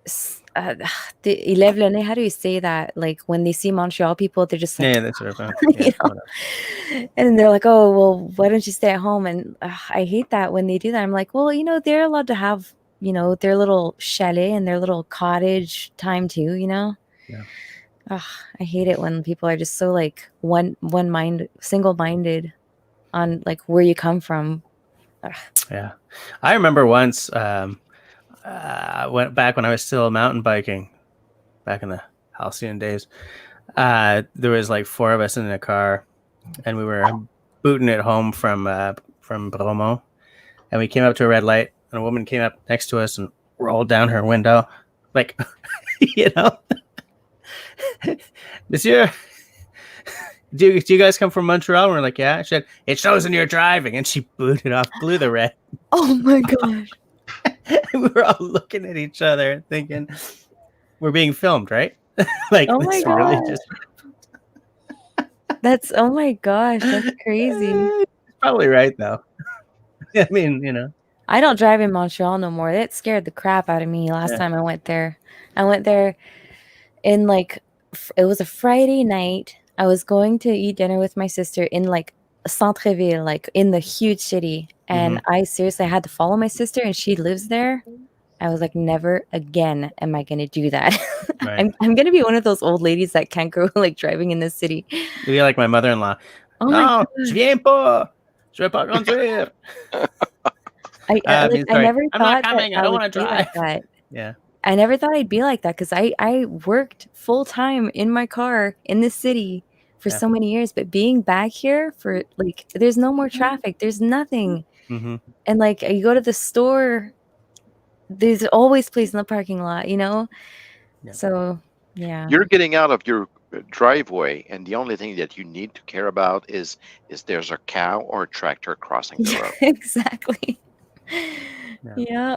ils lèvent le nez. How do you say that? Like when they see Montreal people, they're just like, Yeah, that's sort of you know? And they're like, oh, well, why don't you stay at home? And I hate that when they do that. I'm like, well, they're allowed to have, their little chalet and their little cottage time too, Yeah. I hate it when people are just so like single-minded on like where you come from. Yeah. I remember once back when I was still mountain biking, back in the halcyon days, there was like 4 of us in a car, and we were booting it home from Bromont, and we came up to a red light, and a woman came up next to us and rolled down her window, like, Monsieur, do you guys come from Montreal? And we're like, yeah. She said, it shows in your driving, and she blew the red. Oh my gosh. We were all looking at each other thinking, we're being filmed, right? Like, oh my really gosh. Oh my gosh, that's crazy. Probably right, though. I mean, I don't drive in Montreal no more. It scared the crap out of me last time I went there. I went there in like, it was a Friday night. I was going to eat dinner with my sister in like Centreville, like in the huge city. And I seriously had to follow my sister, and she lives there. I was like, never again am I going to do that. Right. I'm going to be one of those old ladies that can't go like driving in this city. You'd be like my mother-in-law. Oh no, je viens pas. Je vais pas conduire. I never I'm thought not coming. that I don't would want to be drive. like that. Yeah. I never thought I'd be like that because I worked full time in my car in this city for so many years, but being back here for like, there's no more traffic. There's nothing. Mm-hmm. And like you go to the store, there's always place in the parking lot, Yeah. So yeah. You're getting out of your driveway, and the only thing that you need to care about is there's a cow or a tractor crossing the road. Exactly. Yeah.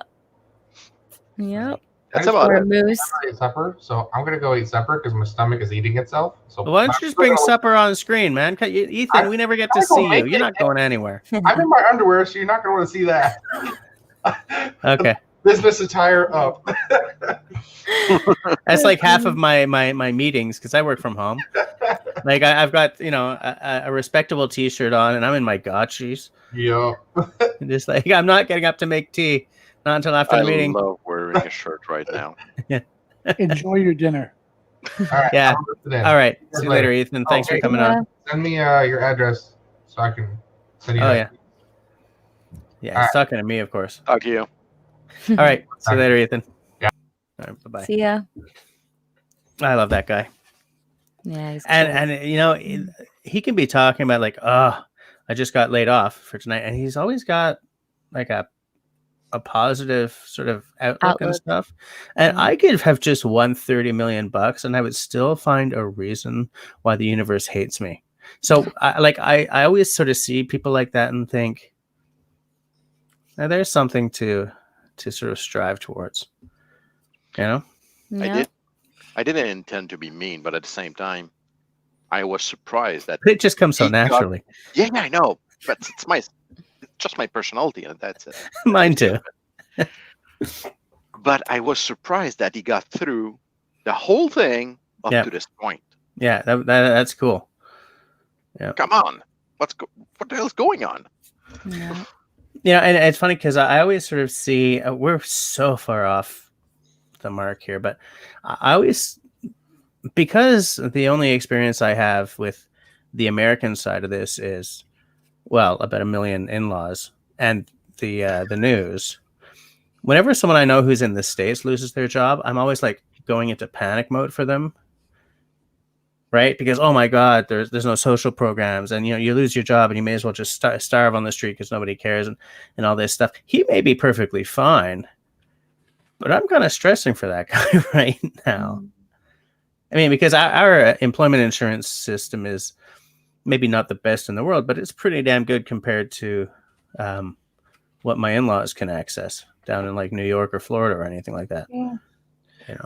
Yep. That's I about Or it. a moose. eat supper, so I'm gonna go eat supper because my stomach is eating itself. So Why don't you just bring supper on screen, man? Ethan, we never get to see you. You're not going anywewhere. I'm in my underwear, so you're not gonna want to see that. Okay. Business attire up. That's like half of my meetings because I work from home. Like I've got a respectable T-shirt on, and I'm in my gotchis. Yeah. Just like I'm not getting up to make tea, not until after I the meeting. love wearing a shirt right now. Enjoy your dinner. All right. Yeah. I'll listen in. All right. See you See you later, later. Ethan. Thanks for Okay. coming on. Send me your address so I can send you. Oh that. yeah. All He's talking to me, of course. Talk to you. All right. See you later, Ethan. Yeah. All right. Bye bye. See ya. I love that guy. Yeah, he's cool. And he can be talking about like, oh, I just got laid off for tonight, and he's always got like a positive sort of outlook and stuff. And I could have just won $30 million, and I would still find a reason why the universe hates me. So I always sort of see people like that and think, now there's something to sort of strive towards. Yeah. I didn't intend to be mean, but at the same time, I was surprised that It just comes so he got- naturally. Yeah, I know, but it's just my personality, and that's it. Mine too. But I was surprised that he got through the whole thing up Yeah. to this point. Yeah, that's cool. Come on, what the hell's going on? Yeah. Yeah, and it's funny because I always sort of see we're so far off the mark here, but I always, because the only experience I have with the American side of this is, well, about 1 million in-laws and the news. Whenever someone I know who's in the States loses their job, I'm always like, going into panic mode for them, right? Because oh my God, there's no social programs, and you lose your job, and you may as well just starve on the street because nobody cares, and all this stuff. He may be perfectly fine, but I'm kind of stressing for that guy right now. I mean, because our employment insurance system is maybe not the best in the world, but it's pretty damn good compared to what my in-laws can access down in like New York or Florida or anything like that. Yeah.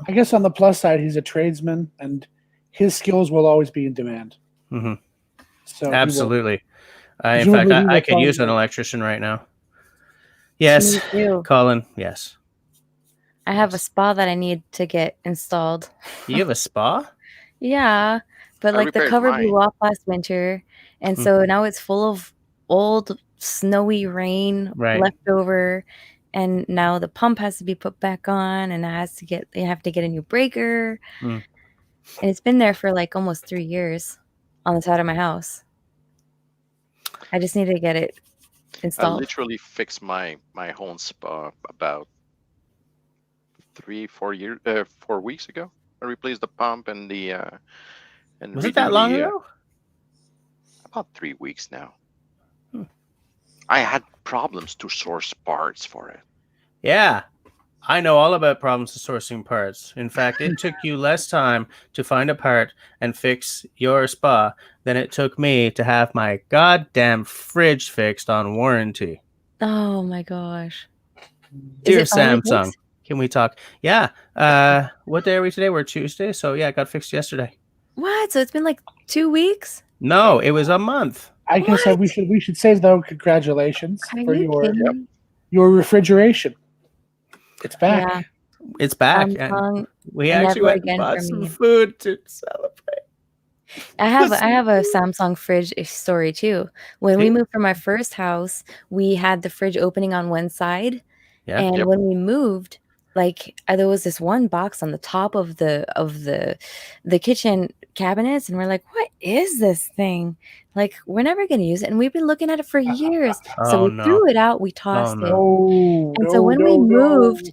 I guess on the plus side, he's a tradesman, and his skills will always be in demand. Mm-hmm. So absolutely. In fact, I could use an electrician right now. Yes, Colin. Yes. I have a spa that I need to get installed. You have a spa? Yeah, but like the cover blew off last winter, and so now it's full of old snowy rain left over, and now the pump has to be put back on, and they have to get a new breaker, and it's been there for like almost 3 years on the side of my house. I just need to get it installed. I literally fixed my home spa about 4 weeks ago. I replaced the pump and the and was it that long ago? About 3 weeks now. I had problems to source parts for it. Yeah, I know all about problems to sourcing parts. In fact, it took you less time to find a part and fix your spa than it took me to have my goddamn fridge fixed on warranty. Oh my gosh. Dear Samsung, can we talk? Yeah. What day are we today? We're Tuesday. So yeah, it got fixed yesterday. What? So it's been like 2 weeks? No, it was a month. I guess we should say though, congratulations for your refrigeration. It's back. Yeah. It's back. And we actually went and bought some food to celebrate. I have a Samsung fridge story too. When we moved from our first house, we had the fridge opening on one side. Yeah. And when we moved, like there was this one box on the top of the kitchen cabinets, and we're like, what is this thing? Like, we're never gonna use it, and we've been looking at it for years. So we threw it out, we tossed it. And so when we moved,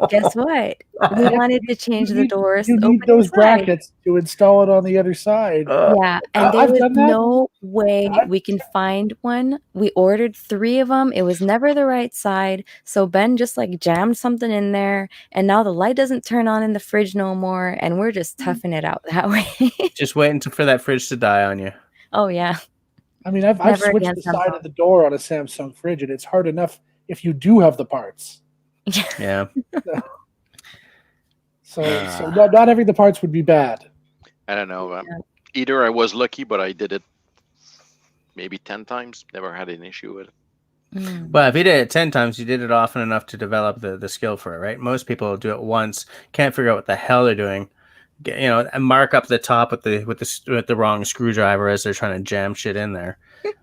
guess what? We wanted to change the doors. You need those brackets to install it on the other side. Yeah, and there was no way we can find one. We ordered 3 of them. It was never the right side. So Ben just like jammed something in there, and now the light doesn't turn on in the fridge no more, and we're just toughing it out that way. Just waiting for that fridge to die on you. Oh yeah. I mean, I've switched the side of the door on a Samsung fridge, and it's hard enough if you do have the parts. Yeah. So not every the parts would be bad. I don't know. Either I was lucky, but I did it maybe 10 times. Never had an issue with it. Well, if you did it 10 times, you did it often enough to develop the skill for it, right? Most people do it once, can't figure out what the hell they're doing, and mark up the top with the wrong screwdriver as they're trying to jam shit in there.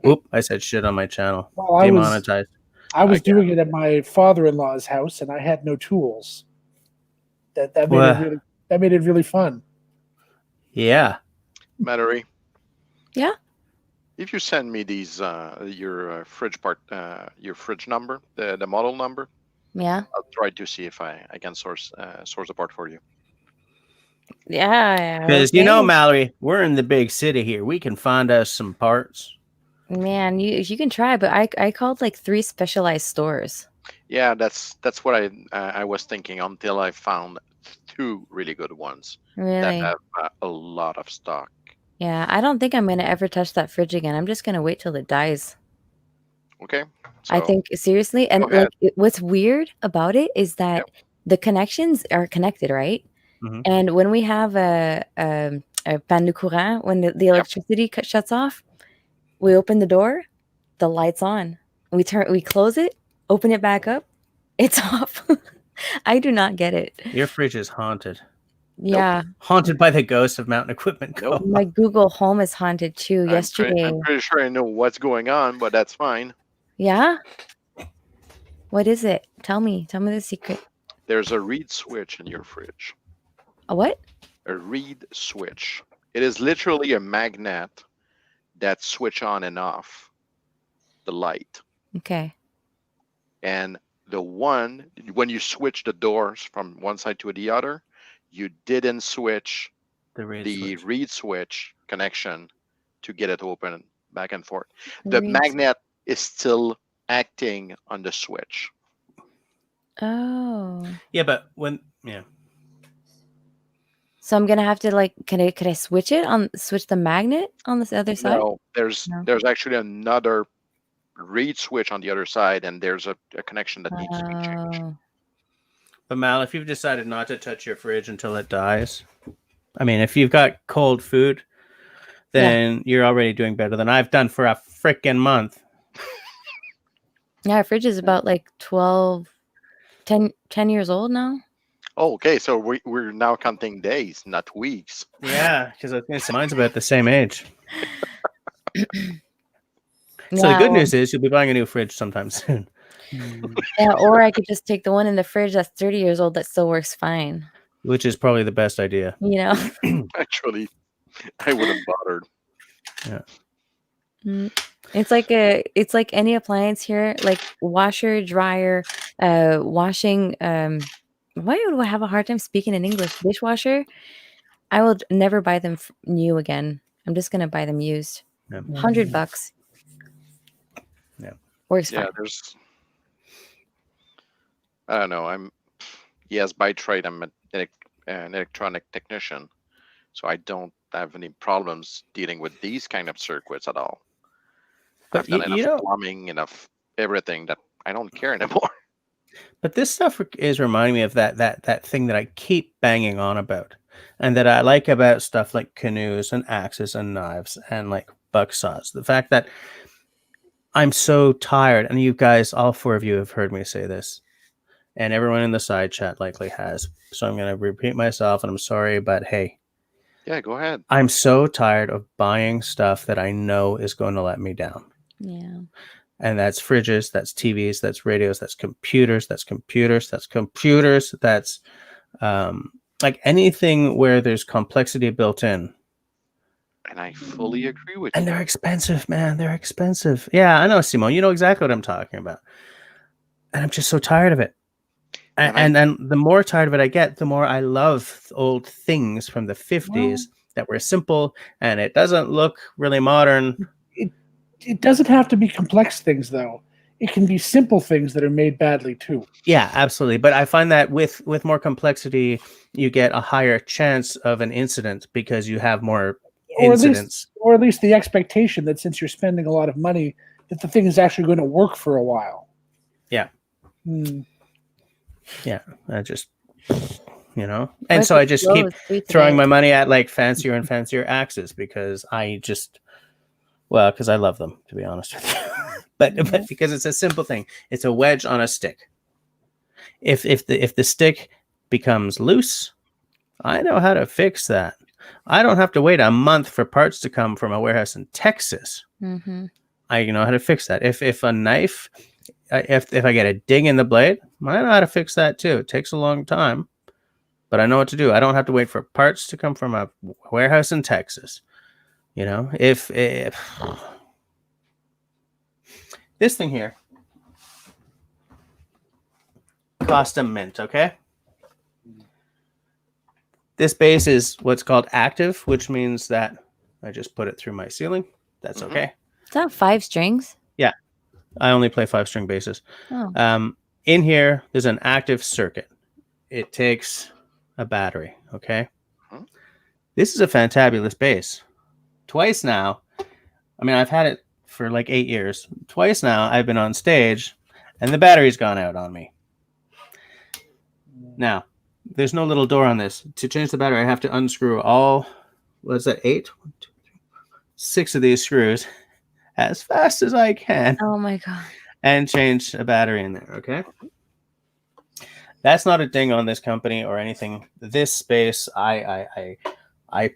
Oop! I said shit on my channel. Well, demonetized. I was doing it at my father-in-law's house, and I had no tools. That made it really fun. Yeah. Mallory. Yeah. If you send me these your fridge part, your fridge number, the model number. Yeah. I'll try to see if I can source a part for you. Yeah. Because Mallory, we're in the big city here. We can find us some parts. Man, you can try, but I called like 3 specialized stores. Yeah, that's what I was thinking until I found 2 really good ones that have a lot of stock. Yeah, I don't think I'm gonna ever touch that fridge again. I'm just gonna wait till it dies. Okay. So, I think seriously, and like what's weird about it is that the connections are connected, right? Mm-hmm. And when we have a panne de courant, when the electricity shuts off, we open the door, the light's on. We close it, open it back up, it's off. I do not get it. Your fridge is haunted. Yeah. Nope. Haunted by the ghost of Mountain Equipment Co. My Google Home is haunted too. Yesterday. I'm pretty sure I know what's going on, but that's fine. Yeah? What is it? Tell me the secret. There's a reed switch in your fridge. A what? A reed switch. It is literally a magnet that switch on and off the light. Okay. And the one when you switch the doors from one side to the other, you didn't switch The reed the switch. reed switch connection to get it open back and forth. The The reed magnet is still acting on the switch. Oh. Yeah, but So I'm gonna have to like, could I switch the magnet on this other side? No, there's actually another reed switch on the other side, and there's a connection that needs to be changed. Oh. But Mal, if you've decided not to touch your fridge until it dies, I mean, if you've got cold food, then you're already doing better than I've done for a freaking month. Yeah, our fridge is about like 10 years old now. Oh, okay, so we're now counting days, not weeks. Yeah, because I was going to say mine's about the same age. So Yeah, the good news is you'll be buying a new fridge sometime soon. yeah, or I could just take the one in the fridge that's 30 years old that still works fine. Which is probably the best idea. You know? Actually, I wouldn't bothered. Yeah. It's like any appliance here, like washer, dryer, washing. Why would I have a hard time speaking in English? Dishwasher. I will never buy them new again. I'm just gonna buy them used. Yeah. $100. Yeah. Works Yeah, fine. I don't know. Yes, by trade, I'm an electronic technician, so I don't have any problems dealing with these kind of circuits at all. But I've done enough plumbing, enough everything that I don't care anymore. But this stuff is reminding me of that thing that I keep banging on about, and that I like about stuff like canoes and axes and knives and like buck saws. The fact that I'm so tired, and you guys, all four of you, have heard me say this, and everyone in the side chat likely has. So I'm going to repeat myself, and I'm sorry, but hey. Yeah, go ahead. I'm so tired of buying stuff that I know is going to let me down. Yeah. And that's fridges, that's TVs, that's radios, that's computers, that's like anything where there's complexity built in. And I fully agree with And you. they're expensive, man. They're expensive. Yeah, I know, Simon. You know exactly what I'm talking about. And I'm just so tired of it. And the more tired of it I get, the more I love old things from the 50s that were simple, and it doesn't look really modern. It doesn't have to be complex things, though. It can be simple things that are made badly, too. Yeah, absolutely. But I find that with more complexity, you get a higher chance of an incident because you have more incidents. Or at least the expectation that since you're spending a lot of money, that the thing is actually going to work for a while. Yeah. Yeah, I just, and so I just keep throwing my money at like fancier and fancier axes because because I love them, to be honest with you. but because it's a simple thing, it's a wedge on a stick. If the stick becomes loose, I know how to fix that. I don't have to wait a month for parts to come from a warehouse in Texas. Mm-hmm. I know how to fix that. If a knife, if I get a ding in the blade, I know how to fix that too. It takes a long time, but I know what to do. I don't have to wait for parts to come from a warehouse in Texas. If this thing here cost a mint, okay? This base is what's called active, which means that I just put it through my ceiling. That's okay. It's not 5 strings. Yeah, I only play 5-string basses. Oh. In here, there's an active circuit. It takes a battery, okay? This is a fantabulous bass. Twice now, I mean, I've had it for like 8 years. Twice now, I've been on stage, and the battery's gone out on me. Now, there's no little door on this. To change the battery, I have to unscrew all, what is that, 8? 1, 2, 3, 6 of these screws as fast as I can. Oh my God. And change a battery in there, okay? That's not a ding on this company or anything. This space, I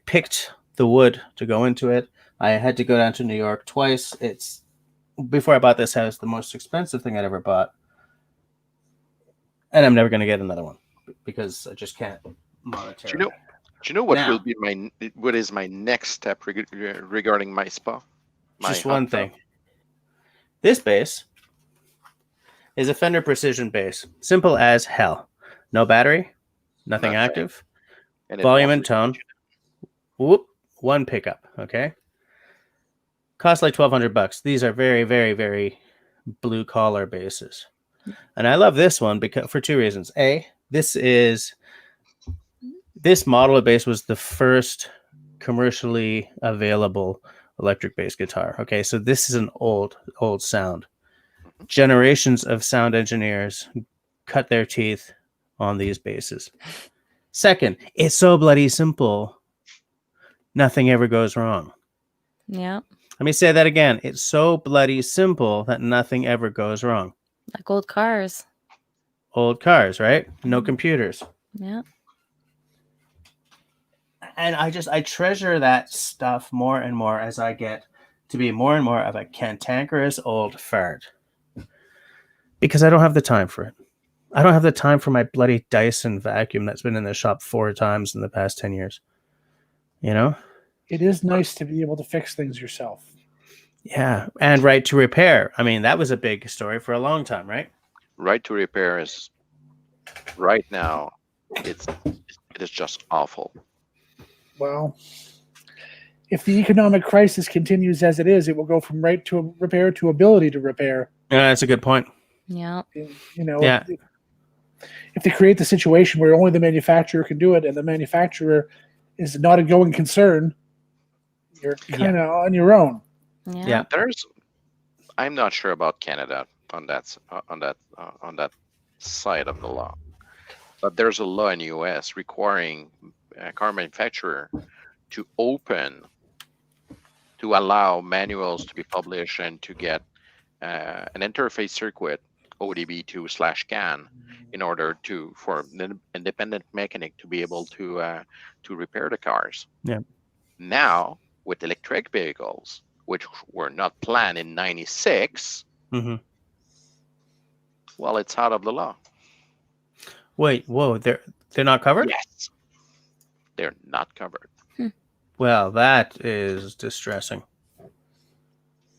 picked the wood to go into it. I had to go down to New York twice. It's, before I bought this house, the most expensive thing I'd ever bought. And I'm never going to get another one because I just can't monetarily. Do you know what will be what is my next step regarding my spa? Just one thing. This base is a Fender Precision bass. Simple as hell. No battery, nothing Nothing. active, And it volume won't and tone. reach Whoop, one pickup. Okay, cost like $1,200. These are very, very, very blue collar basses, and I love this one because for two reasons. A, this model of bass was the first commercially available electric bass guitar. Okay, so this is an old sound. Generations of sound engineers cut their teeth on these basses. Second, it's so bloody simple. Nothing ever goes wrong. Yeah. Let me say that again. It's so bloody simple that nothing ever goes wrong. Like old cars. Old cars, right? No computers. Yeah. And I treasure that stuff more and more as I get to be more and more of a cantankerous old fart. Because I don't have the time for it. I don't have the time for my bloody Dyson vacuum that's been in the shop 4 times in the past 10 years. You know? It is nice to be able to fix things yourself. Yeah. And right to repair. I mean, that was a big story for a long time, right? Right to repair is right now. It is just awful. Well, if the economic crisis continues as it is, it will go from right to repair to ability to repair. Yeah, that's a good point. Yeah. You know, Yeah. if they create the situation where only the manufacturer can do it and the manufacturer is not a going concern, you're kind of on your own. Yeah. I'm not sure about Canada on that side of the law, but there's a law in the U.S. requiring a car manufacturer to allow manuals to be published and to get an interface circuit ODB2/CAN in order for an independent mechanic to be able to repair the cars. Yeah. Now with electric vehicles, which were not planned in '96, well, it's out of the law. Wait, whoa, they're not covered? Yes, they're not covered. Well, that is distressing.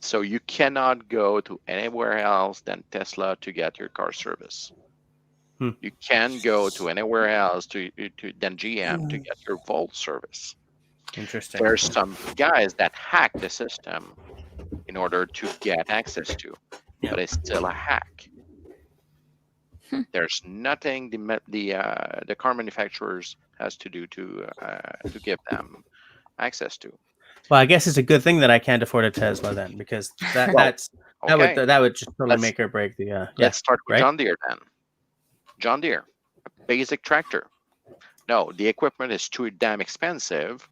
So you cannot go to anywhere else than Tesla to get your car service. You can go to anywhere else than GM to get your Volt service. Interesting. There's some guys that hack the system in order to get access to, but it's still a hack. There's nothing the car manufacturers has to do to give them access to. Well, I guess it's a good thing that I can't afford a Tesla then, because that would just totally make or break the. Let's start with right? John Deere then. John Deere, a basic tractor. No, the equipment is too damn expensive,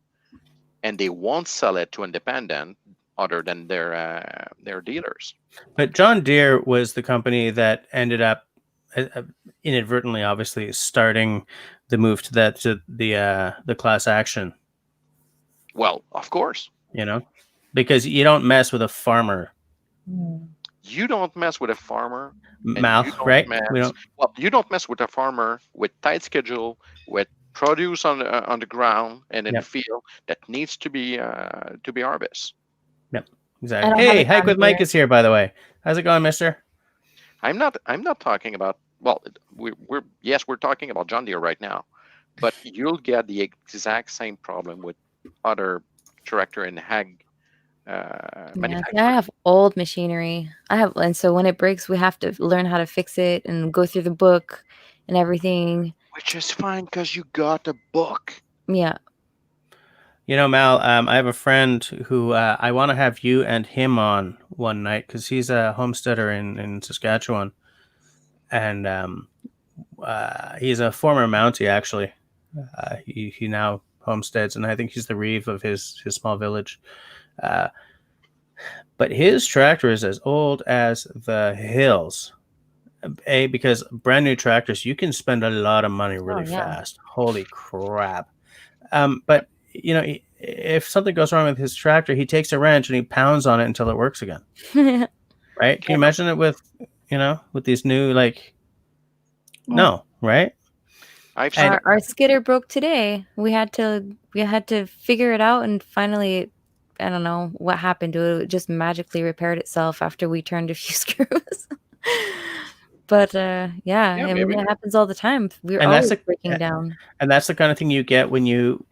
and they won't sell it to independent other than their dealers. But John Deere was the company that ended up inadvertently, obviously, starting the move to the class action. Well, of course. You know, because you don't mess with a farmer. You don't mess with a farmer. Right? You don't mess with a farmer with tight schedule, with produce on the ground and in the field that needs to be harvested. Yep, exactly. Hey, Hike with Mike is here, by the way. How's it going, mister? I'm not talking about. Well, we're talking about John Deere right now, but you'll get the exact same problem with other tractor and ag manufacturers. I have old machinery. And so when it breaks, we have to learn how to fix it and go through the book and everything. Which is fine because you got a book. Yeah. You know, Mal, I have a friend who I want to have you and him on one night because he's a homesteader in Saskatchewan, and he's a former Mountie actually. He now homesteads, and I think he's the reeve of his small village. But his tractor is as old as the hills. Because brand new tractors, you can spend a lot of money really fast. Holy crap! But you know, if something goes wrong with his tractor, he takes a wrench and he pounds on it until it works again. Right? Can you imagine it with these new No, right? Our skidder broke today. We had to figure it out, and finally, I don't know what happened to it. It just magically repaired itself after we turned a few screws. But yeah, I mean, maybe. it happens all the time. We're And that's always the breaking down. and that's the kind of thing you get when you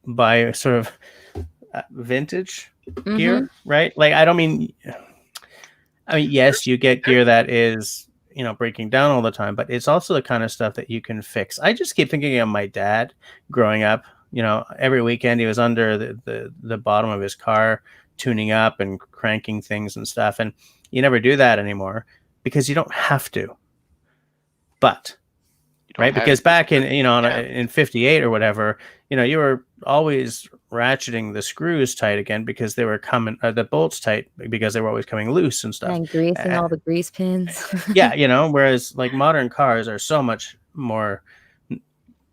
buy a sort of vintage gear, right? Like I mean, yes, you get gear that is breaking down all the time, but it's also the kind of stuff that you can fix. I just keep thinking of my dad growing up. Every weekend he was under the bottom of his car tuning up and cranking things and stuff, and you never do that anymore because you don't have to. But right, because back in in 58 or whatever, you were always ratcheting the screws tight again because they were coming the bolts tight because they were always coming loose and stuff, and greasing all the grease pins. yeah, whereas like modern cars are so much more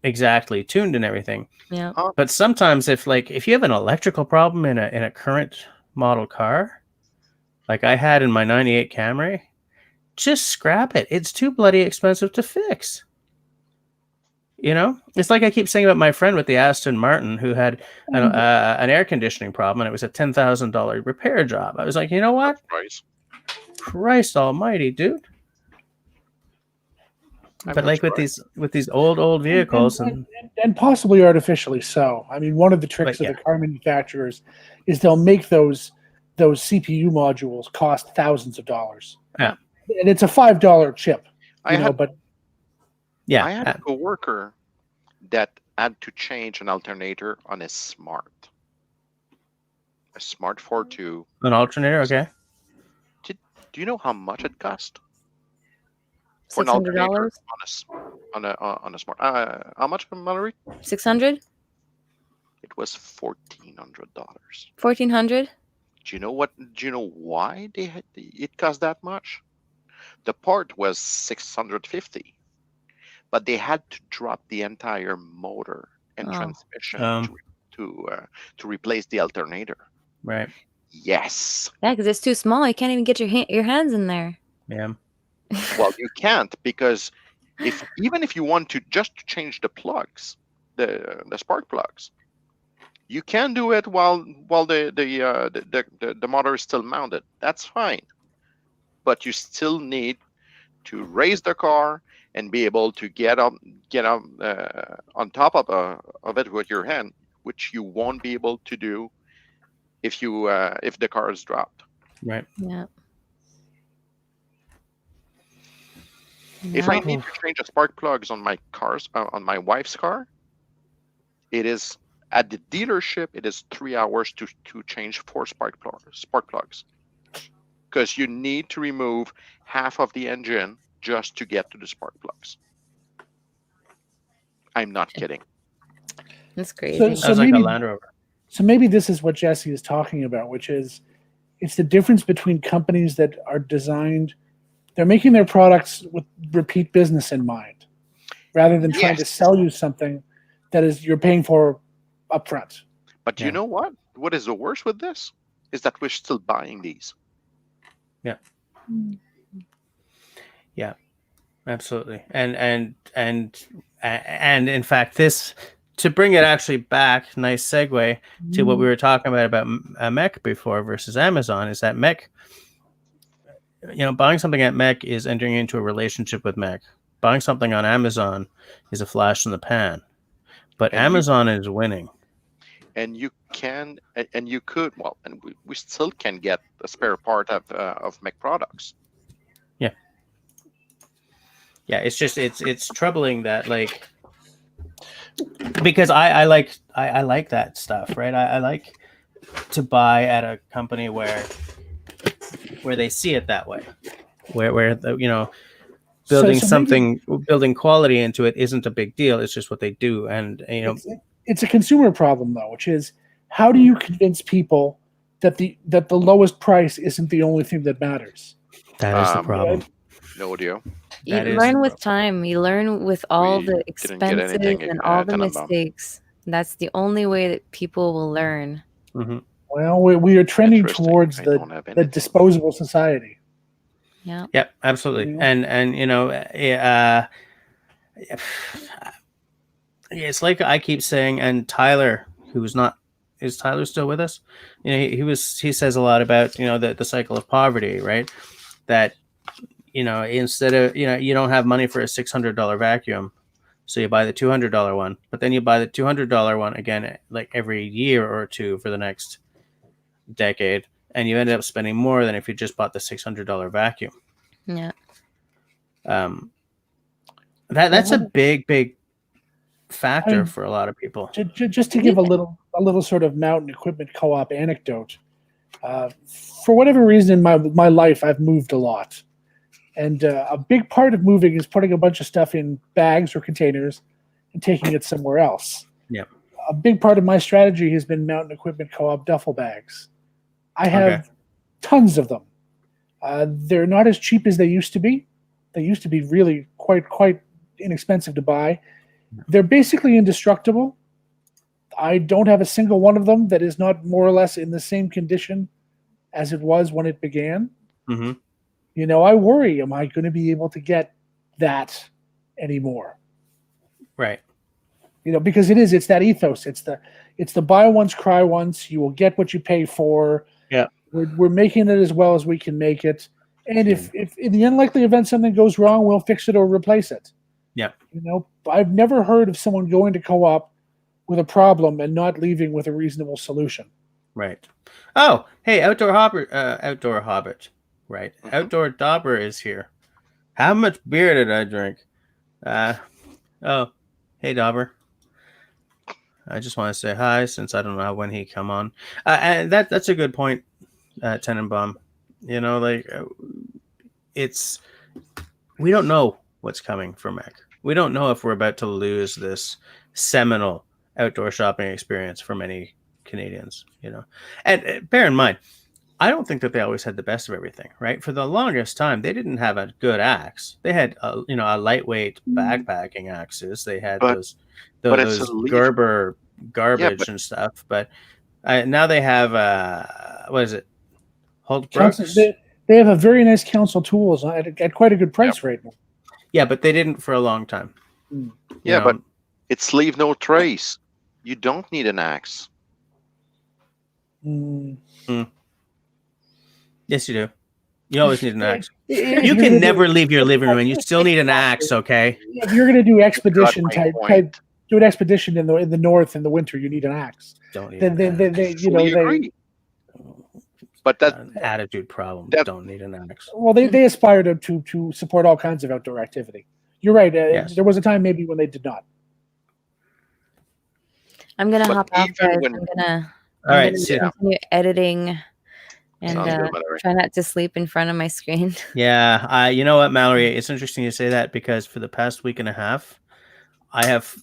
exactly tuned and everything. Yeah. But sometimes if you have an electrical problem in a current model car, like I had in my 98 Camry, just scrap it. It's too bloody expensive to fix. It's like I keep saying about my friend with the Aston Martin who had an air conditioning problem, and it was a $10,000 repair job. I was like, you know what? Christ almighty, dude. But like with these old vehicles and possibly artificially so. I mean, one of the tricks of the car manufacturers is they'll make those CPU modules cost thousands of dollars. Yeah. And it's a $5 chip. I had Yeah, I had a coworker that had to change an alternator on a Smart 42. An alternator, okay. Do you know how much it cost? For an alternator on a Smart. How much, Mallory? 600. It was $1,400. 1,400. Do you know why it cost that much? The part was 650. But they had to drop the entire motor and transmission to replace the alternator. Right. Yes. Yeah, because it's too small. You can't even get your hands in there. Yeah. Well, you can't, because even if you want to just change the plugs, the spark plugs, you can do it while the motor is still mounted. That's fine. But you still need to raise the car and be able to get up on top of it with your hand, which you won't be able to do if the car is dropped. Right. Yeah. If I need to change the spark plugs on on my wife's car, it is at the dealership. It is 3 hours to change 4 spark plugs, because you need to remove half of the engine just to get to the spark plugs. I'm not kidding. That's crazy. Sounds like a Land Rover. So maybe this is what Jesse is talking about, which is it's the difference between companies that are designed, they're making their products with repeat business in mind, rather than trying to sell you something that is you're paying for upfront. But you know what? What is the worst with this is that we're still buying these. Yeah. Yeah, absolutely. And in fact, this, to bring it actually back, nice segue to what we were talking about Mech before versus Amazon, is that Mech, buying something at Mech is entering into a relationship with Mech. Buying something on Amazon is a flash in the pan, but Amazon is winning. And you can, and you could, well, and we still can get a spare part of Mech products. Yeah. Yeah, it's just it's troubling that, like, because I like that stuff, right? I like to buy at a company where they see it that way, where building building quality into it isn't a big deal. It's just what they do, and it's a consumer problem though, which is how do you convince people that the lowest price isn't the only thing that matters? That is the problem. No audio. You learn with time. You learn with all the expenses and all the mistakes. That's the only way that people will learn. Mm-hmm. Well, we are trending towards the disposable society. Yeah. Yep, absolutely. And it's like I keep saying, and Tyler, is Tyler still with us? He says a lot about the cycle of poverty, right? That instead of, you don't have money for a $600 vacuum, so you buy the $200 one, but then you buy the $200 one again, like every year or two for the next decade, and you end up spending more than if you just bought the $600 vacuum. Yeah. That's a big factor I mean, for a lot of people. Just to give a little sort of mountain equipment co-op anecdote. For whatever reason in my life, I've moved a lot. And a big part of moving is putting a bunch of stuff in bags or containers and taking it somewhere else. Yeah. A big part of my strategy has been mountain equipment co-op duffel bags. I have tons of them. They're not as cheap as they used to be. They used to be really quite inexpensive to buy. They're basically indestructible. I don't have a single one of them that is not more or less in the same condition as it was when it began. Mm-hmm. I worry, am I going to be able to get that anymore? Right. Because it's that ethos. It's the buy once, cry once. You will get what you pay for. Yeah. We're making it as well as we can make it. And if in the unlikely event something goes wrong, we'll fix it or replace it. Yeah. I've never heard of someone going to co-op with a problem and not leaving with a reasonable solution. Right. Oh, hey, Outdoor Hobbit. Right. Outdoor Dauber is here. How much beer did I drink? Hey, Dauber. I just want to say hi since I don't know when he come on. And that's a good point, Tenenbaum. We don't know what's coming for Mac. We don't know if we're about to lose this seminal outdoor shopping experience for many Canadians, And bear in mind, I don't think that they always had the best of everything, right? For the longest time, they didn't have a good axe. They had, a lightweight backpacking axes. They had those Gerber garbage and stuff. But now they have, what is it? Holdbrooks? They have a very nice Council Tools at quite a good price right now. Yeah, but they didn't for a long time. But it's leave no trace. You don't need an axe. Yes, you do. You always need an axe. You can never leave your living room, and you still need an axe. Okay. If you're going to do expedition do an expedition in the north in the winter, you need an axe. Don't need. They But that attitude problem. Don't need an axe. Well, they aspire to support all kinds of outdoor activity. You're right. Yes. There was a time maybe when they did not. I'm gonna hop off, guys. I'm gonna continue editing and try not to sleep in front of my screen. Yeah, you know what, Mallory? It's interesting you say that because for the past week and a half, I have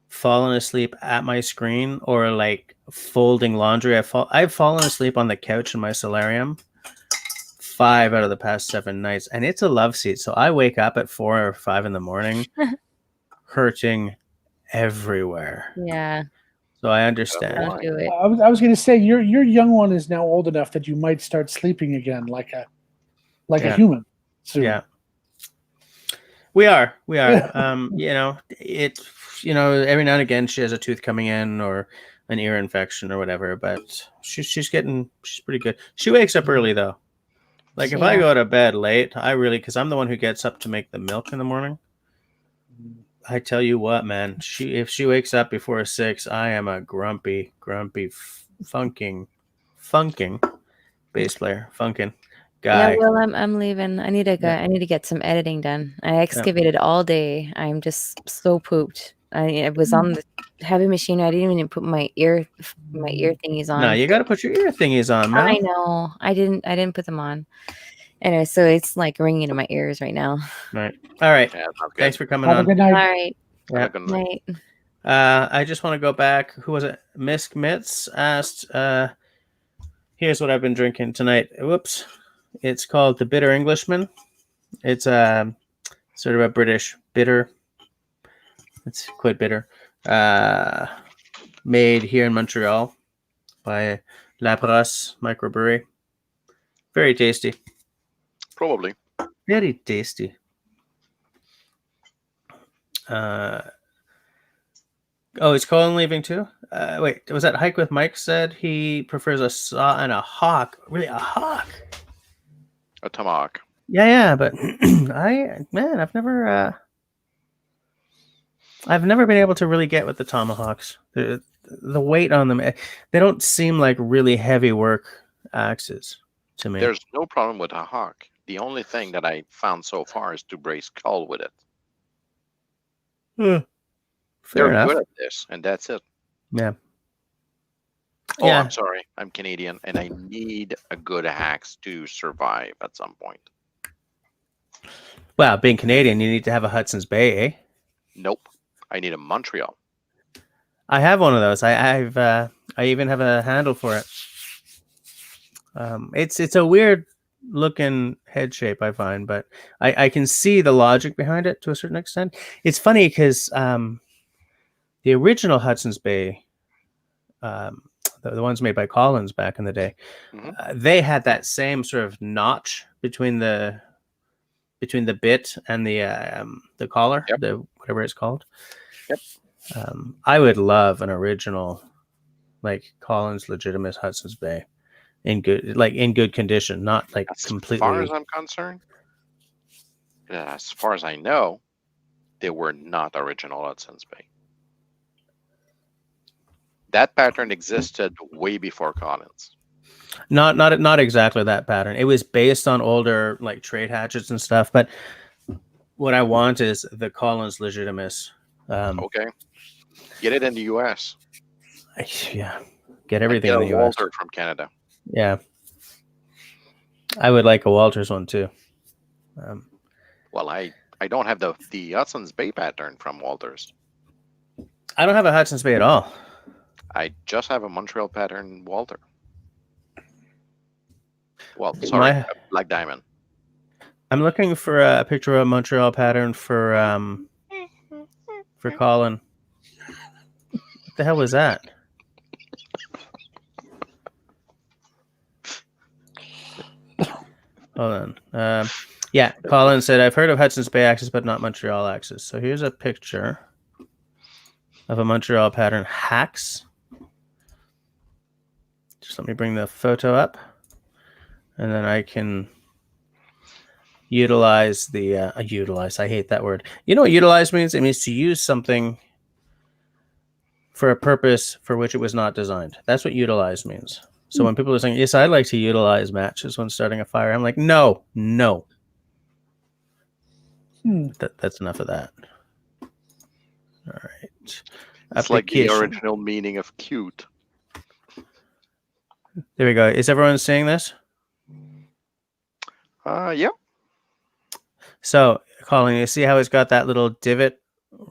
fallen asleep at my screen or like folding laundry. I've fallen asleep on the couch in my solarium 5 out of the past 7 nights, and it's a love seat. So I wake up at 4 or 5 in the morning, hurting everywhere. Yeah. So I understand. Don't do it. I was going to say your young one is now old enough that you might start sleeping again like a human soon. Yeah. We are. Every now and again she has a tooth coming in or an ear infection or whatever, but she's pretty good. She wakes up early though. Like if I go to bed late, because I'm the one who gets up to make the milk in the morning. I tell you what, man, if she wakes up before 6, I am a grumpy, funking bass player, funking guy. Yeah, well, I'm leaving. I need to go. I need to get some editing done. I excavated all day. I'm just so pooped. I was on the heavy machine. I didn't even put my ear thingies on. No, you got to put your ear thingies on, man. I know. I didn't put them on. Anyway, so it's like ringing in my ears right now. Right. All right. Yeah, thanks for coming on. on. Good night. All right. Yeah. Good night. I just want to go back. Who was it? Miss Mitz asked, here's what I've been drinking tonight. Whoops. It's called the Bitter Englishman. It's sort of a British bitter. It's quite bitter. Made here in Montreal by La Brosse microbrewery. Very tasty. Probably. Very tasty. Is Colin leaving too? Wait, was that Hike with Mike said he prefers a saw and a hawk? Really, a hawk? A tomahawk. Yeah, but I've never been able to really get with the tomahawks. The weight on them, they don't seem like really heavy work axes to me. There's no problem with a hawk. The only thing that I found so far is to braise skull with it. Fair They're enough. good at this, and that's it. Yeah. Oh, Yeah. I'm sorry. I'm Canadian, and I need a good axe to survive at some point. Well, being Canadian, you need to have a Hudson's Bay, eh? Nope. I need a Montreal. I have one of those. I even have a handle for it. It's a weird looking head shape, I find, but I can see the logic behind it to a certain extent. It's funny because the original Hudson's Bay, the ones made by Collins back in the day, they had that same sort of notch between the bit and the collar, the whatever it's called. Yep. I would love an original, like Collins legitimate Hudson's Bay in good condition, not like completely. As far as I'm concerned, as far as I know, they were not original Hudson's Bay. That pattern existed way before Collins. Not exactly that pattern. It was based on older like trade hatchets and stuff. But what I want is the Collins legitimus. Okay, get it in the U.S. Yeah, get everything get in the a U.S. Walter from Canada. Yeah, I would like a Walters one too. Well, I don't have the Hudson's Bay pattern from Walters. I don't have a Hudson's Bay at all. I just have a Montreal pattern Walter. Well, sorry, a Black Diamond. I'm looking for a picture of a Montreal pattern for Colin. What the hell was that? Hold on. Yeah, Colin said, I've heard of Hudson's Bay axes, but not Montreal axes. So here's a picture of a Montreal pattern Hacks. Just let me bring the photo up. And then I can utilize the utilize. I hate that word. You know what utilize means? It means to use something for a purpose for which it was not designed. That's what utilize means. So when people are saying, yes, I like to utilize matches when starting a fire, I'm like, no. That's enough of that. All right. It's like the original meaning of cute. There we go. Is everyone seeing this? Yep. So, Colin, you see how it's got that little divot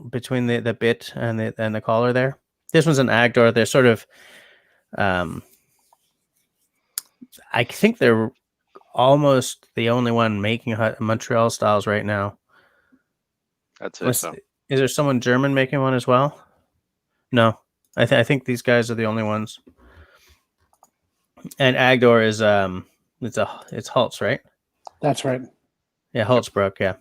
between the bit and the collar there? This one's an Agdor. They're sort of, I think they're almost the only one making Montreal styles right now. That's it. So. Is there someone German making one as well? No, I think these guys are the only ones. And Agdor is it's Holtz, right? That's right. Yeah, Holtzbrook. Yeah.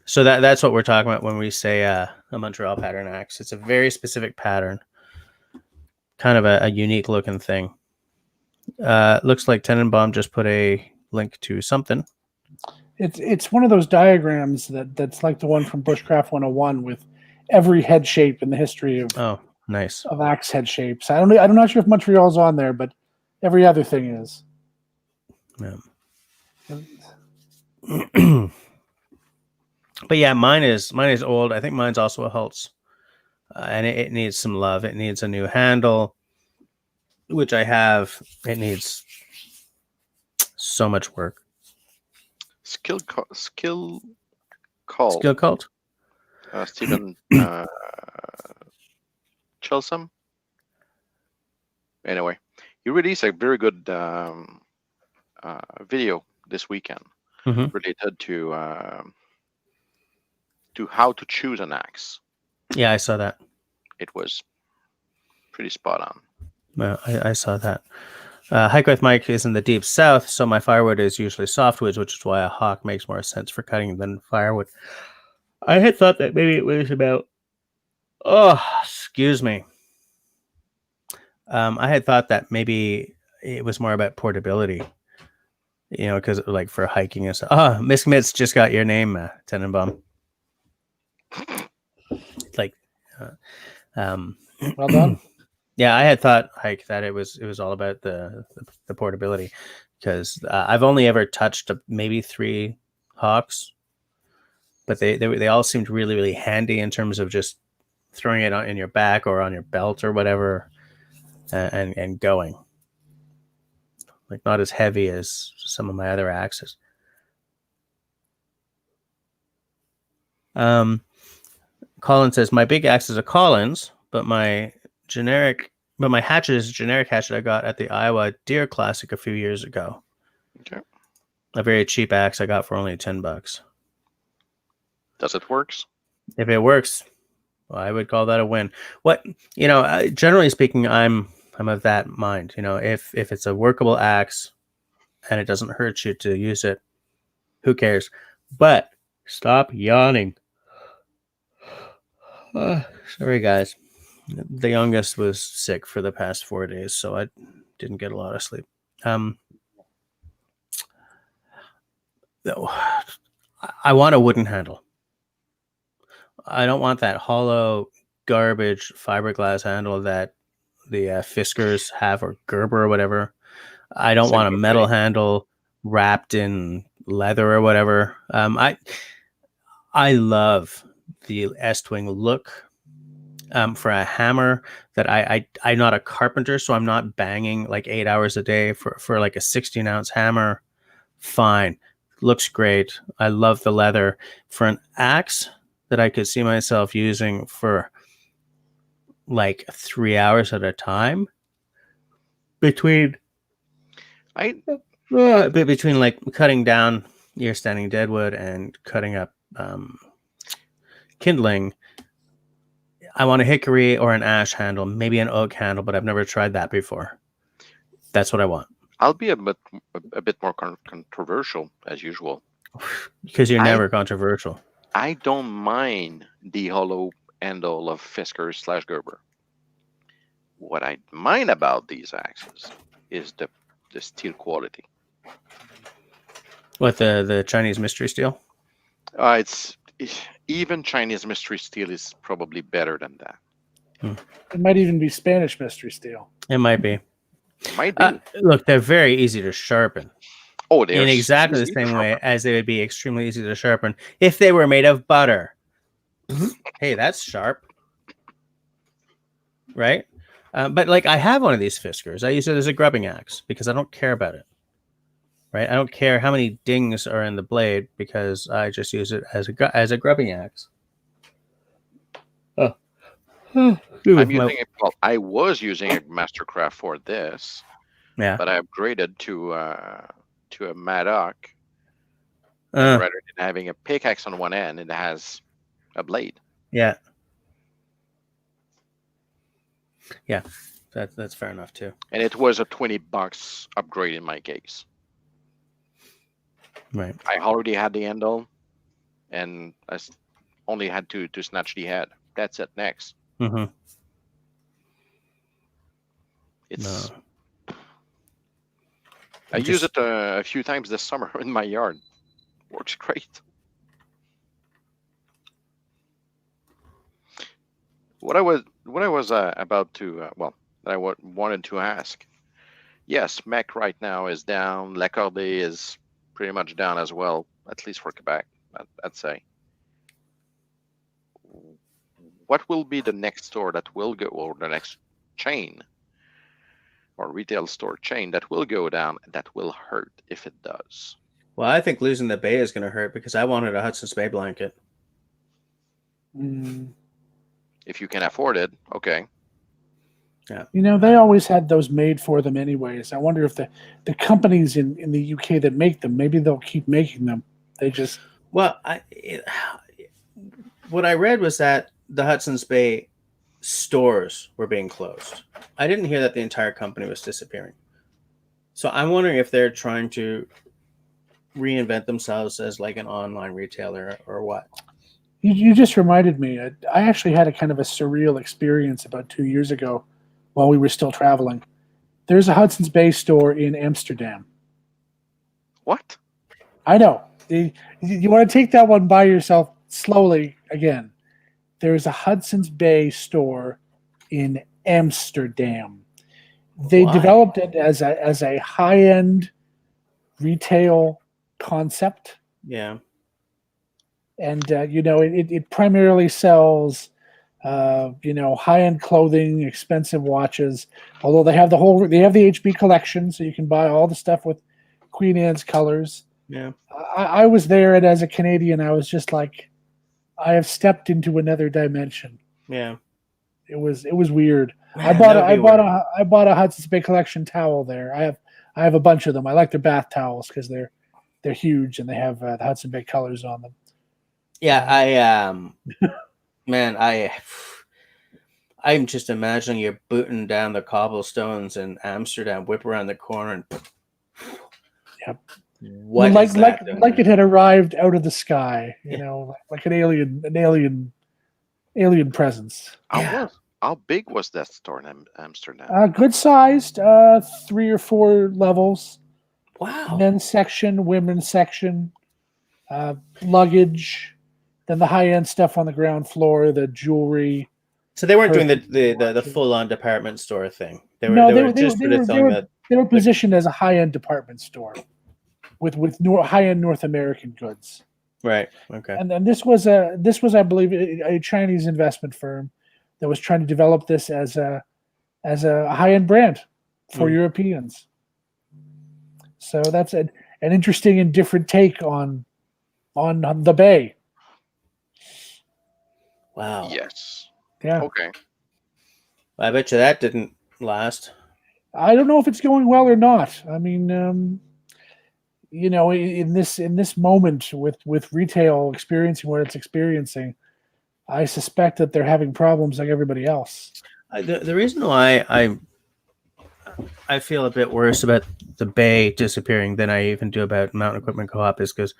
So that's what we're talking about when we say a Montreal pattern axe. It's a very specific pattern, kind of a unique looking thing. Looks like Tenenbaum just put a link to something. It's one of those diagrams that's like the one from Bushcraft 101 with every head shape in the history of nice of axe head shapes. I'm not sure if Montreal's on there, but every other thing is. Yeah. But yeah, mine is old. I think mine's also a Holtz, and it needs some love. It needs a new handle, which I have. It needs so much work. Skill cult. Skill cult. Stephen Chelsom. Anyway, he released a very good video this weekend related to how to choose an axe. Yeah, I saw that. It was pretty spot on. Well, I saw that. Highcliff Mike is in the deep south, so my firewood is usually softwoods, which is why a hawk makes more sense for cutting than firewood. I had thought that maybe it was about. Oh, excuse me. I had thought that maybe it was more about portability. you know, because like for hiking and stuff. Oh, Miss Mitz just got your name, Tenenbaum. Like, Well done. yeah, I had thought like that it was all about the portability, because I've only ever touched maybe 3 Hawks, but they all seemed really, really handy in terms of just throwing it in your back or on your belt or whatever, and going. Like not as heavy as some of my other axes. Colin says my big axe is a Collins, but my hatchet is a generic hatchet I got at the Iowa Deer Classic a few years ago. Okay. A very cheap axe I got for only $10. Does it works? If it works, well, I would call that a win. What, you know, generally speaking, I'm of that mind. You know, if it's a workable axe and it doesn't hurt you to use it, who cares? But stop yawning. Sorry, guys. The youngest was sick for the past 4 days, so I didn't get a lot of sleep. I want a wooden handle. I don't want that hollow garbage fiberglass handle that the Fiskars have, or Gerber or whatever. I don't want a metal handle wrapped in leather or whatever. I love the Estwing look. For a hammer that I'm not a carpenter, so I'm not banging like 8 hours a day for like a 16-ounce hammer. Fine. Looks great. I love the leather. For an axe that I could see myself using for like 3 hours at a time, between like cutting down your standing deadwood and cutting up kindling, I want a hickory or an ash handle, maybe an oak handle, but I've never tried that before. That's what I want. I'll be a bit more controversial as usual. Because you're never controversial. I don't mind the hollow handle of Fisker / Gerber. What I mind about these axes is the steel quality. What, the Chinese mystery steel? Even Chinese mystery steel is probably better than that. It might even be Spanish mystery steel. It might be. Might be. Look, they're very easy to sharpen. Oh, they're in exactly the same way as they would be extremely easy to sharpen if they were made of butter. Hey, that's sharp, right? But like, I have one of these Fiskars. I use it as a grubbing axe because I don't care about it. Right? I don't care how many dings are in the blade because I just use it as a grubbing axe. Oh. I was using a Mastercraft for this. Yeah. But I upgraded to a Maddock rather than having a pickaxe on one end. It has a blade. Yeah. Yeah. That's fair enough too. And it was a $20 upgrade in my case. Right. I already had the handle, and I only had to snatch the head. That's it. Next. Mm-hmm. I use it a few times this summer in my yard. Works great. What I was about to wanted to ask. Yes, Mac right now is down. L'Accordé is pretty much down as well, at least for Quebec, I'd say. What will be the next store that will go, or the next chain or retail store chain that will go down, that will hurt if it does? Well, I think losing the Bay is going to hurt because I wanted a Hudson's Bay blanket. If you can afford it, okay. Yeah. You know, they always had those made for them anyways. I wonder if the companies in the UK that make them, maybe they'll keep making them. They just... Well, what I read was that the Hudson's Bay stores were being closed. I didn't hear that the entire company was disappearing. So I'm wondering if they're trying to reinvent themselves as like an online retailer or what. You just reminded me. I actually had a kind of a surreal experience about 2 years ago while we were still traveling. There's a Hudson's Bay store in Amsterdam. What? I know. You want to take that one by yourself slowly again. There's a Hudson's Bay store in Amsterdam. They Why? developed it as a high end retail concept, Yeah. and it primarily sells high end clothing, expensive watches. Although they have the HB collection, so you can buy all the stuff with Queen Anne's colors. Yeah. I was there, and as a Canadian, I was just like, I have stepped into another dimension. Yeah. It was weird. Man, that would be weird. I bought a Hudson's Bay Collection towel there. I have a bunch of them. I like their bath towels because they're huge and they have the Hudson Bay colors on them. Yeah, man, I'm just imagining you're booting down the cobblestones in Amsterdam, whip around the corner, and Yep. What is that doing like there? it had arrived out of the sky, Yeah. like an alien presence. Yeah. How big was that store in Amsterdam? Good sized, 3 or 4 levels. Wow. Men's section, women's section, luggage, then the high end stuff on the ground floor, the jewelry. So they weren't doing Perfect. the full on department store thing. They were positioned as a high end department store with high end North American goods. Right. Okay. And then this was I believe a Chinese investment firm that was trying to develop this as a high end brand for Europeans. So that's an interesting and different take on the Bay. Wow. Yes. Yeah. Okay. I bet you that didn't last. I don't know if it's going well or not. I mean, in this moment with retail experiencing what it's experiencing, I suspect that they're having problems like everybody else. The reason why I feel a bit worse about the Bay disappearing than I even do about Mountain Equipment Co-op is because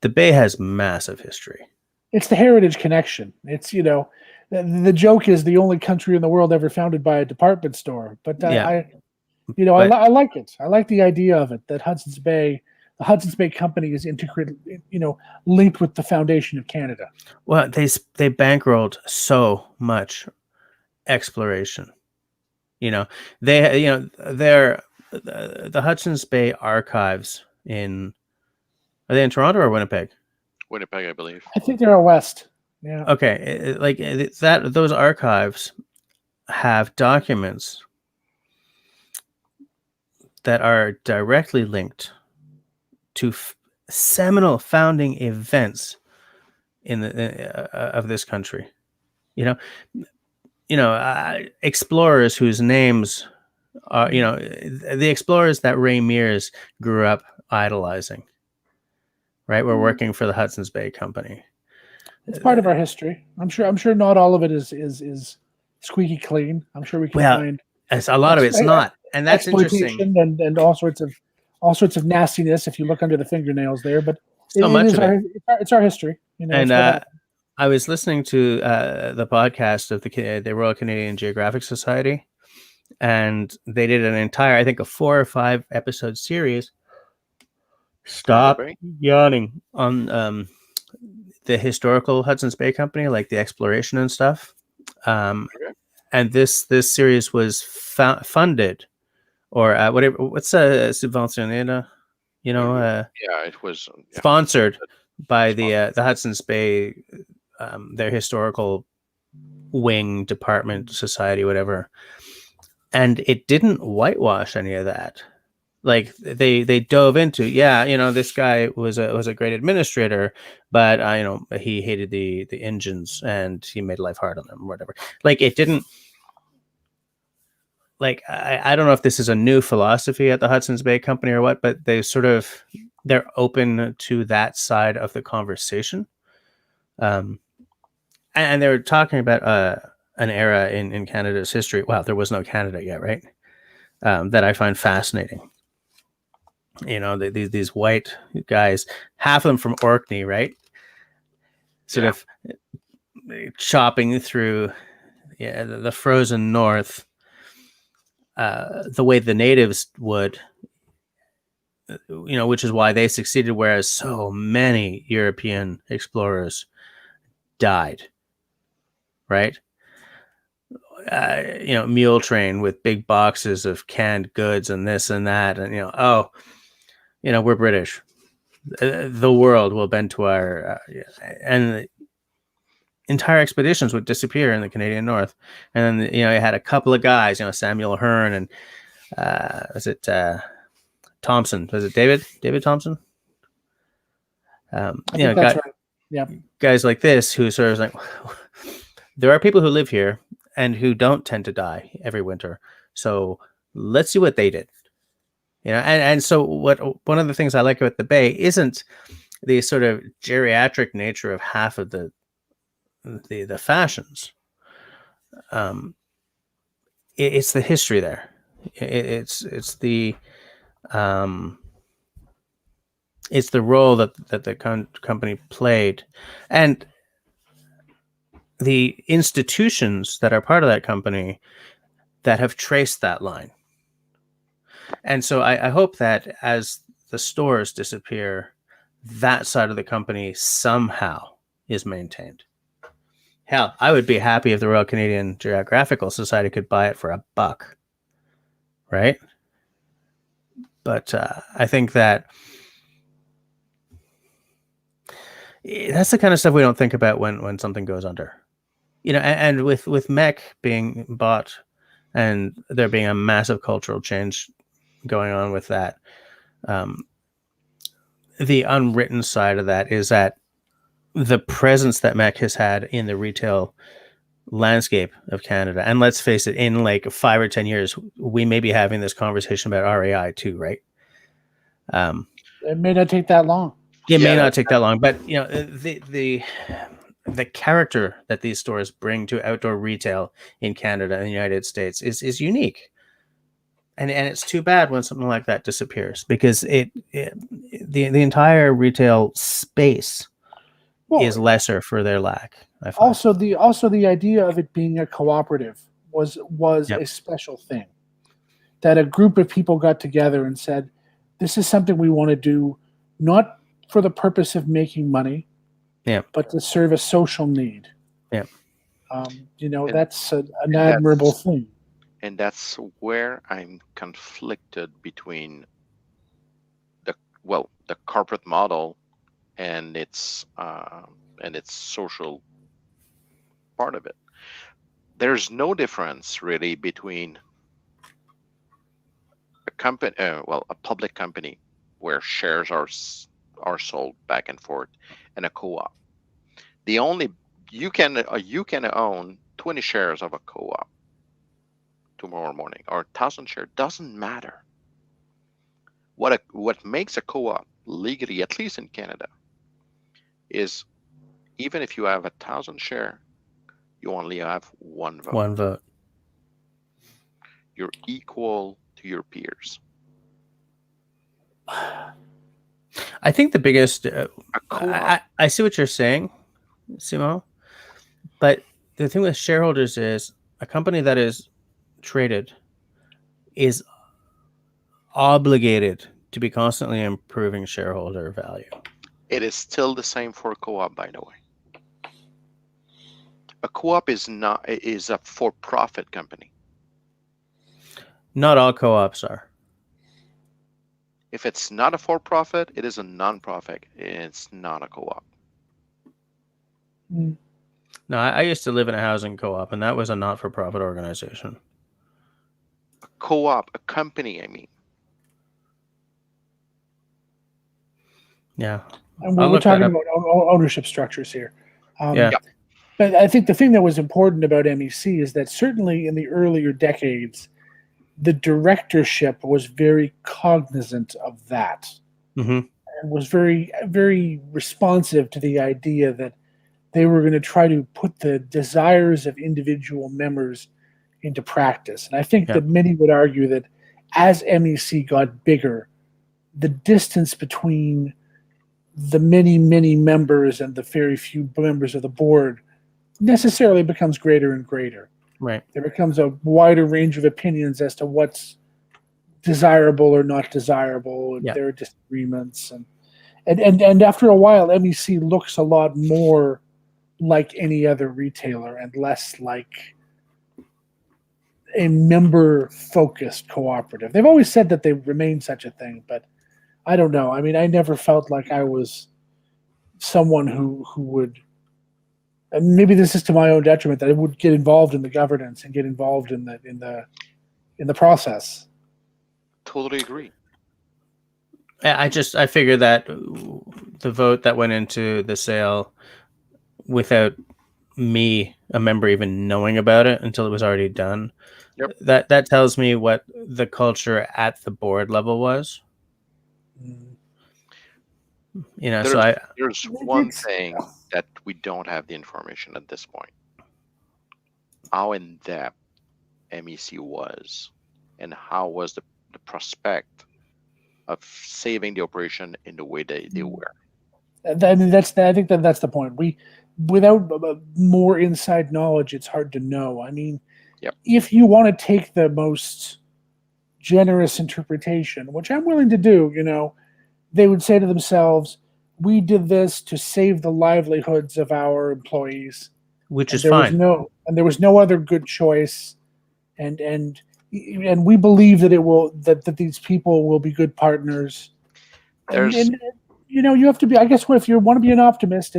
the Bay has massive history. It's the heritage connection. It's the joke is the only country in the world ever founded by a department store. But I like it. I like the idea of it that the Hudson's Bay Company is integrated, linked with the foundation of Canada. Well, they bankrolled so much exploration. They're the Hudson's Bay archives are they in Toronto or Winnipeg? Winnipeg, I believe. I think they're out west. Yeah. Okay, those archives have documents that are directly linked to seminal founding events in of this country. Explorers whose names are, the explorers that Ray Mears grew up idolizing. Right, we're working for the Hudson's Bay Company. It's part of our history. I'm sure not all of it is squeaky clean. I'm sure we can find a lot of it's not, and that's interesting. And all sorts of nastiness if you look under the fingernails there. But it's our history. And I was listening to the podcast of the Royal Canadian Geographic Society, and they did an entire, I think, a 4 or 5 episode series. Stop yawning on the historical Hudson's Bay Company, like the exploration and stuff. And this series was funded, or whatever. What's subventionné? It was sponsored by the Hudson's Bay, their historical wing, department, society, whatever. And it didn't whitewash any of that. Like they dove into, this guy was a great administrator, but he hated the engines and he made life hard on them or whatever. Like it didn't. Like I don't know if this is a new philosophy at the Hudson's Bay Company or what, but they're open to that side of the conversation. And they were talking about an era in Canada's history. Wow, there was no Canada yet, right? That I find fascinating. These white guys, half of them from Orkney, right? Sort of chopping through the frozen north the way the natives would. which is why they succeeded, whereas so many European explorers died, right? Mule train with big boxes of canned goods and this and that, and we're British. The world will bend to our, and entire expeditions would disappear in the Canadian North. And then, you had a couple of guys, Samuel Hearn and was it Thompson? Was it David Thompson? I think that's right. Yeah. Guys like this who sort of like, there are people who live here and who don't tend to die every winter. So let's see what they did. And so one of the things I like about the Bay isn't the sort of geriatric nature of half of the fashions. It's the history there. It's the role that the company played, and the institutions that are part of that company that have traced that line. And so I hope that as the stores disappear, that side of the company somehow is maintained. Hell, I would be happy if the Royal Canadian Geographical Society could buy it for $1, right? But I think that that's the kind of stuff we don't think about when something goes under. And with Mech being bought and there being a massive cultural change going on with that, the unwritten side of that is that the presence that Mech has had in the retail landscape of Canada, and let's face it, in like 5 or 10 years, we may be having this conversation about RAI too, right? It may not take that long. It may not take that long, but the character that these stores bring to outdoor retail in Canada and the United States is unique. And it's too bad when something like that disappears, because the entire retail space is lesser for their lack. I find. Also the idea of it being a cooperative was a special thing, that a group of people got together and said, this is something we want to do, not for the purpose of making money, but to serve a social need. Yeah. That's an admirable thing. And that's where I'm conflicted between the corporate model and its social part of it. There's no difference really between a company, a public company where shares are sold back and forth, and a co-op. You can own 20 shares of a co-op tomorrow morning, or 1,000 shares, doesn't matter. What makes a co-op legally, at least in Canada, is even if you have 1,000 share, you only have one vote. One vote. You're equal to your peers. I think the biggest. I see what you're saying, Simo, but the thing with shareholders is a company that is traded is obligated to be constantly improving shareholder value. It is still the same for a co-op, by the way. A co-op is a for-profit company. Not all co-ops are. If it's not a for-profit, it is a non-profit. It's not a co-op. No, I used to live in a housing co-op, and that was a not-for-profit organization. A co-op, a company, I mean. Yeah. And we're talking about ownership structures here. But I think the thing that was important about MEC is that certainly in the earlier decades, the directorship was very cognizant of that, and was very, very responsive to the idea that they were going to try to put the desires of individual members into practice. And I think that many would argue that as MEC got bigger, the distance between the many, many members and the very few members of the board necessarily becomes greater and greater. Right. There becomes a wider range of opinions as to what's desirable or not desirable, and Yeah. there are disagreements, and after a while, MEC looks a lot more like any other retailer and less like a member-focused cooperative. They've always said that they remain such a thing, but I don't know. I mean, I never felt like I was someone who would, and maybe this is to my own detriment, that I would get involved in the governance and get involved in the process. Totally agree. I figured that the vote that went into the sale without me, a member, even knowing about it until it was already done. Yep. That tells me what the culture at the board level was. You know, there's one thing that we don't have the information at this point. How in depth MEC was, and how was the prospect of saving the operation in the way they were. I mean, I think that's the point. Without more inside knowledge, it's hard to know. I mean, if you want to take the most generous interpretation, which I'm willing to do, you know, they would say to themselves, we did this to save the livelihoods of our employees, which is fine. There was no other good choice, and we believe that that these people will be good partners. And you know, you have to be. I guess if you want to be an optimist,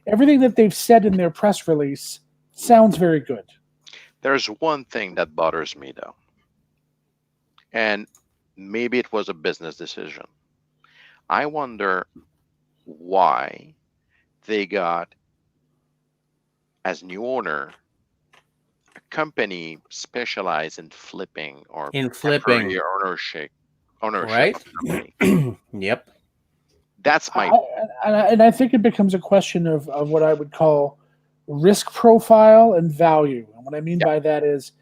everything that they've said in their press release sounds very good. There's one thing that bothers me, though, and maybe it was a business decision. I wonder why they got, as new owner, a company specialized in flipping or temporary ownership. Right? Yep. That's my. And I think it becomes a question of what I would call risk profile and value. And what I mean by that is,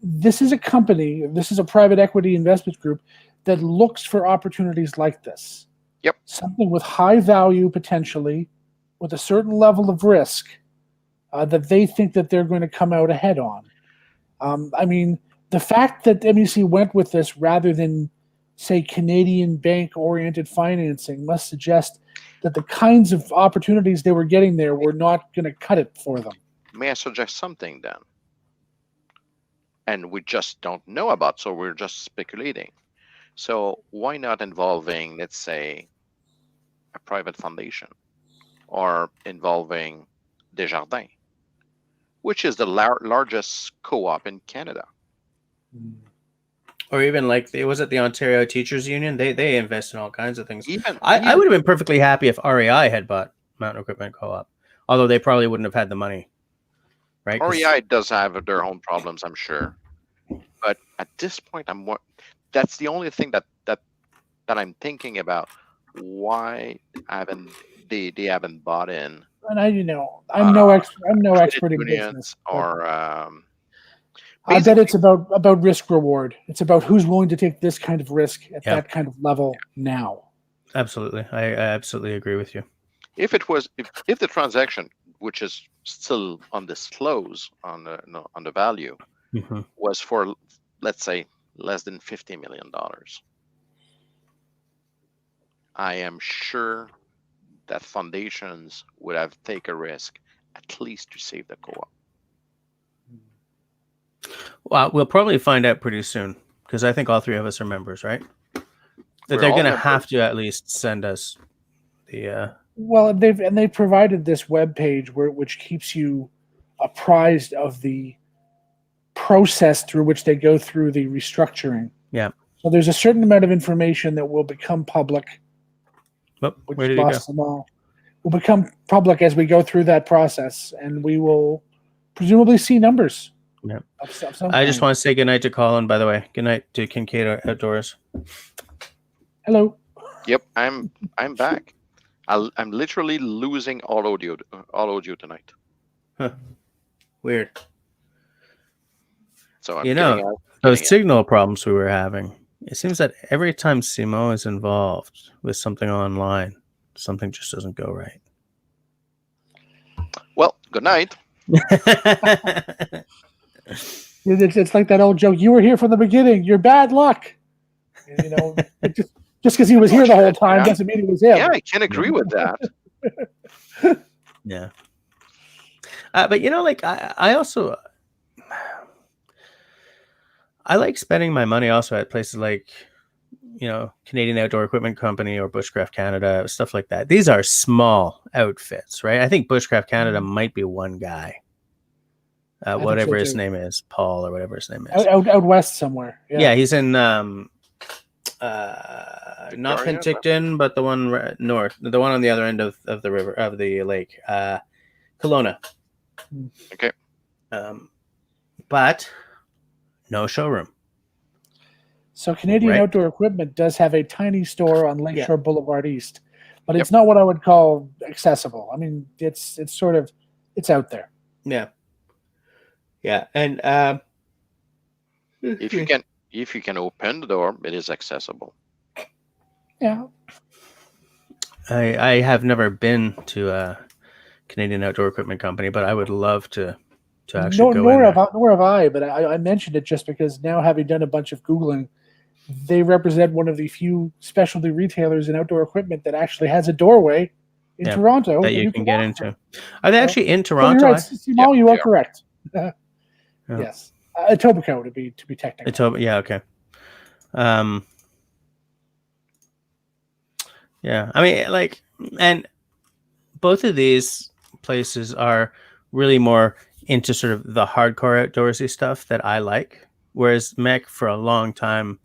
this is a company, this is a private equity investment group that looks for opportunities like this. Yep. Something with high value potentially, with a certain level of risk that they think that they're going to come out ahead on. I mean, the fact that MEC went with this rather than, say, Canadian bank-oriented financing must suggest that the kinds of opportunities they were getting there were not going to cut it for them. May I suggest something then? And we just don't know about, so we're just speculating. So why not involving, let's say, a private foundation, or involving Desjardins, which is the largest co-op in Canada? Or even like, was it the Ontario Teachers Union? They invest in all kinds of things. I would have been perfectly happy if REI had bought Mountain Equipment Co-op, although they probably wouldn't have had the money. Right? REI does have their own problems, I'm sure. But at this point, that's the only thing that I'm thinking about. Why haven't they haven't bought in? And I'm no expert in business. Or I bet it's about risk reward. It's about who's willing to take this kind of risk at that kind of level now. Absolutely, I absolutely agree with you. If the transaction, which is still undisclosed on the value, was for, let's say, less than $50 million, I am sure that foundations would have taken a risk at least to save the co-op. Well, we'll probably find out pretty soon, because I think all three of us are members, right? That they're going to have to at least send us the. Well, they've provided this web page which keeps you apprised of the process through which they go through the restructuring. Yeah. So there's a certain amount of information that will become public. Oh, where did it go? Them all. Will become public as we go through that process, and we will presumably see numbers. Yeah. I just want to say goodnight to Colin, by the way. Good night to Kincaid Outdoors. Hello. Yep, I'm back. I'm literally losing all audio tonight. Huh. Weird. So I'm those signal problems we were having. It seems that every time Simo is involved with something online, something just doesn't go right. Well, good night. It's like that old joke. You were here from the beginning. You're bad luck. You know, just because he was here the whole time Yeah. doesn't mean it was him. Yeah, I can agree with that. Yeah. But you know, like I also I like spending my money also at places like, you know, Canadian Outdoor Equipment Company or Bushcraft Canada, stuff like that. These are small outfits, right? I think Bushcraft Canada might be one guy, think whatever so his too. name is, Paul or whatever his name is. Out west somewhere. Yeah, he's in not Victoria, Penticton, but the one north, the one on the other end of the river, of the lake, Kelowna. Okay. But no showroom. So Canadian Right. Outdoor Equipment does have a tiny store on Lakeshore Yeah. Boulevard East, but it's not what I would call accessible. I mean, it's sort of it's out there. Yeah. Yeah, and If you can open the door, it is accessible. Yeah. I have never been to a Canadian Outdoor Equipment Company, but I would love to actually go in there. Nor have I, but I mentioned it just because now, having done a bunch of Googling, they represent one of the few specialty retailers in outdoor equipment that actually has a doorway in Toronto that you can get walk into. Are they actually in So Toronto? you're right, Simon, you are correct. Yeah. Yes, Etobicoke to be technical. Yeah, okay. Yeah, I mean, like, and both of these places are really more into sort of the hardcore outdoorsy stuff that I like, whereas Mech for a long time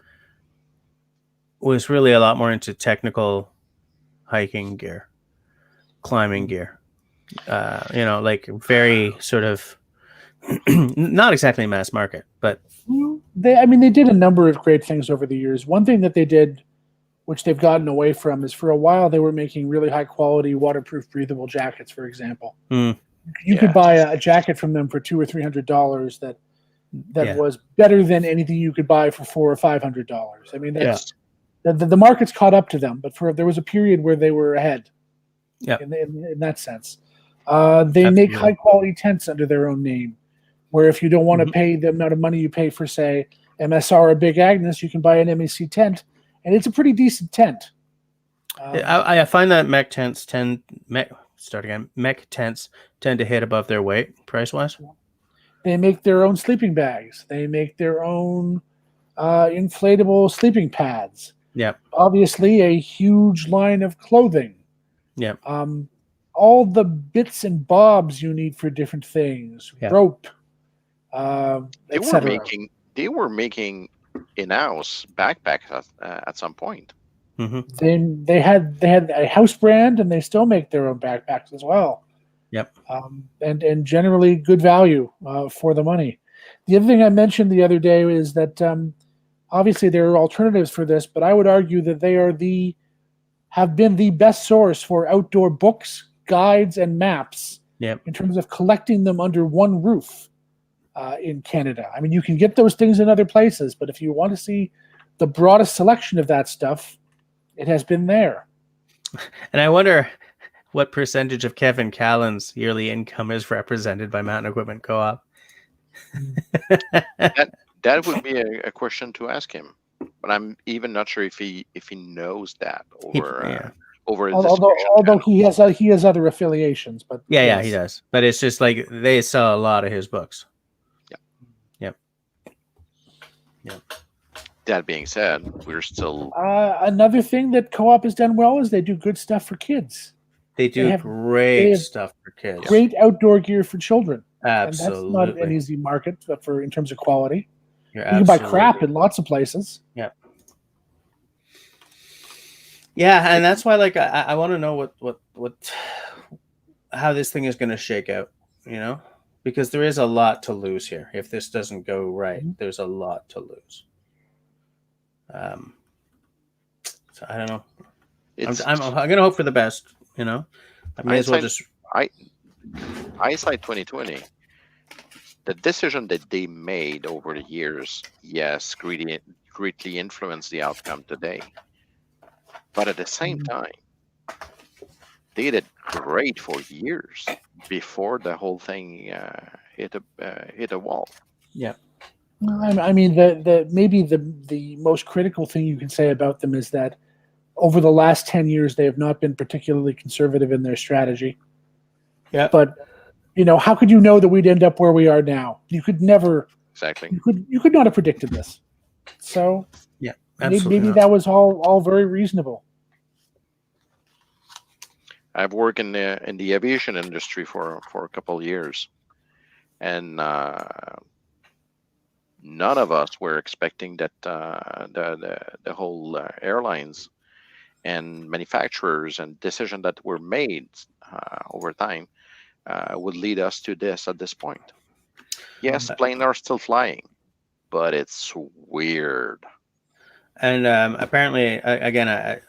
was really a lot more into technical hiking gear, climbing gear. You know, like very sort of not exactly mass market, but They did a number of great things over the years. One thing that they did, which they've gotten away from, is for a while they were making really high quality waterproof breathable jackets, for example. You could buy a jacket from them for $200 or $300 that was better than anything you could buy for $400 or $500. I mean, that's the market's caught up to them, but there was a period where they were ahead. In that sense, they make high quality tents under their own name, where if you don't want to pay the amount of money you pay for, say, MSR or Big Agnes, you can buy an MEC tent, and it's a pretty decent tent. I find that mech tents tend to hit above their weight price wise. They make their own sleeping bags. They make their own inflatable sleeping pads. Yeah. Obviously, a huge line of clothing. Yeah. All the bits and bobs you need for different things. Yeah. Rope. They were making in-house backpacks at some point. Then they had a house brand, and they still make their own backpacks as well. Yep. And generally good value for the money. The other thing I mentioned the other day is that obviously there are alternatives for this, but I would argue that they have been the best source for outdoor books, guides, and maps in terms of collecting them under one roof in Canada. I mean, you can get those things in other places, but if you want to see the broadest selection of that stuff, it has been there. And I wonder what percentage of Kevin Callan's yearly income is represented by Mountain Equipment Co-op. That would be a question to ask him, but I'm even not sure if he knows that over although he has other affiliations, but he does. But it's just like they sell a lot of his books. Yep. That being said, we're still another thing that Co-op has done well is they do good stuff for kids. They do great stuff for kids. Great outdoor gear for children. Absolutely. And that's not an easy market in terms of quality. You can buy crap in lots of places. Yeah. Yeah, and that's why, like, I want to know how this thing is going to shake out, you know, because there is a lot to lose here. If this doesn't go right, there's a lot to lose. So I don't know. I'm going to hope for the best, you know. I may as well just. Hindsight 2020. The decision that they made over the years, yes, greatly influenced the outcome today. But at the same time, they did great for years before the whole thing hit a wall. Yeah. I mean, the most critical thing you can say about them is that over the last 10 years, they have not been particularly conservative in their strategy. Yeah. But, how could you know that we'd end up where we are now? You could never, Exactly. you could not have predicted this. So Yeah, absolutely. maybe not. that was all very reasonable. I've worked in the aviation industry for a couple of years, and none of us were expecting that the whole airlines and manufacturers and decisions that were made over time would lead us to this at this point. Yes, planes are still flying, but it's weird. And apparently, again,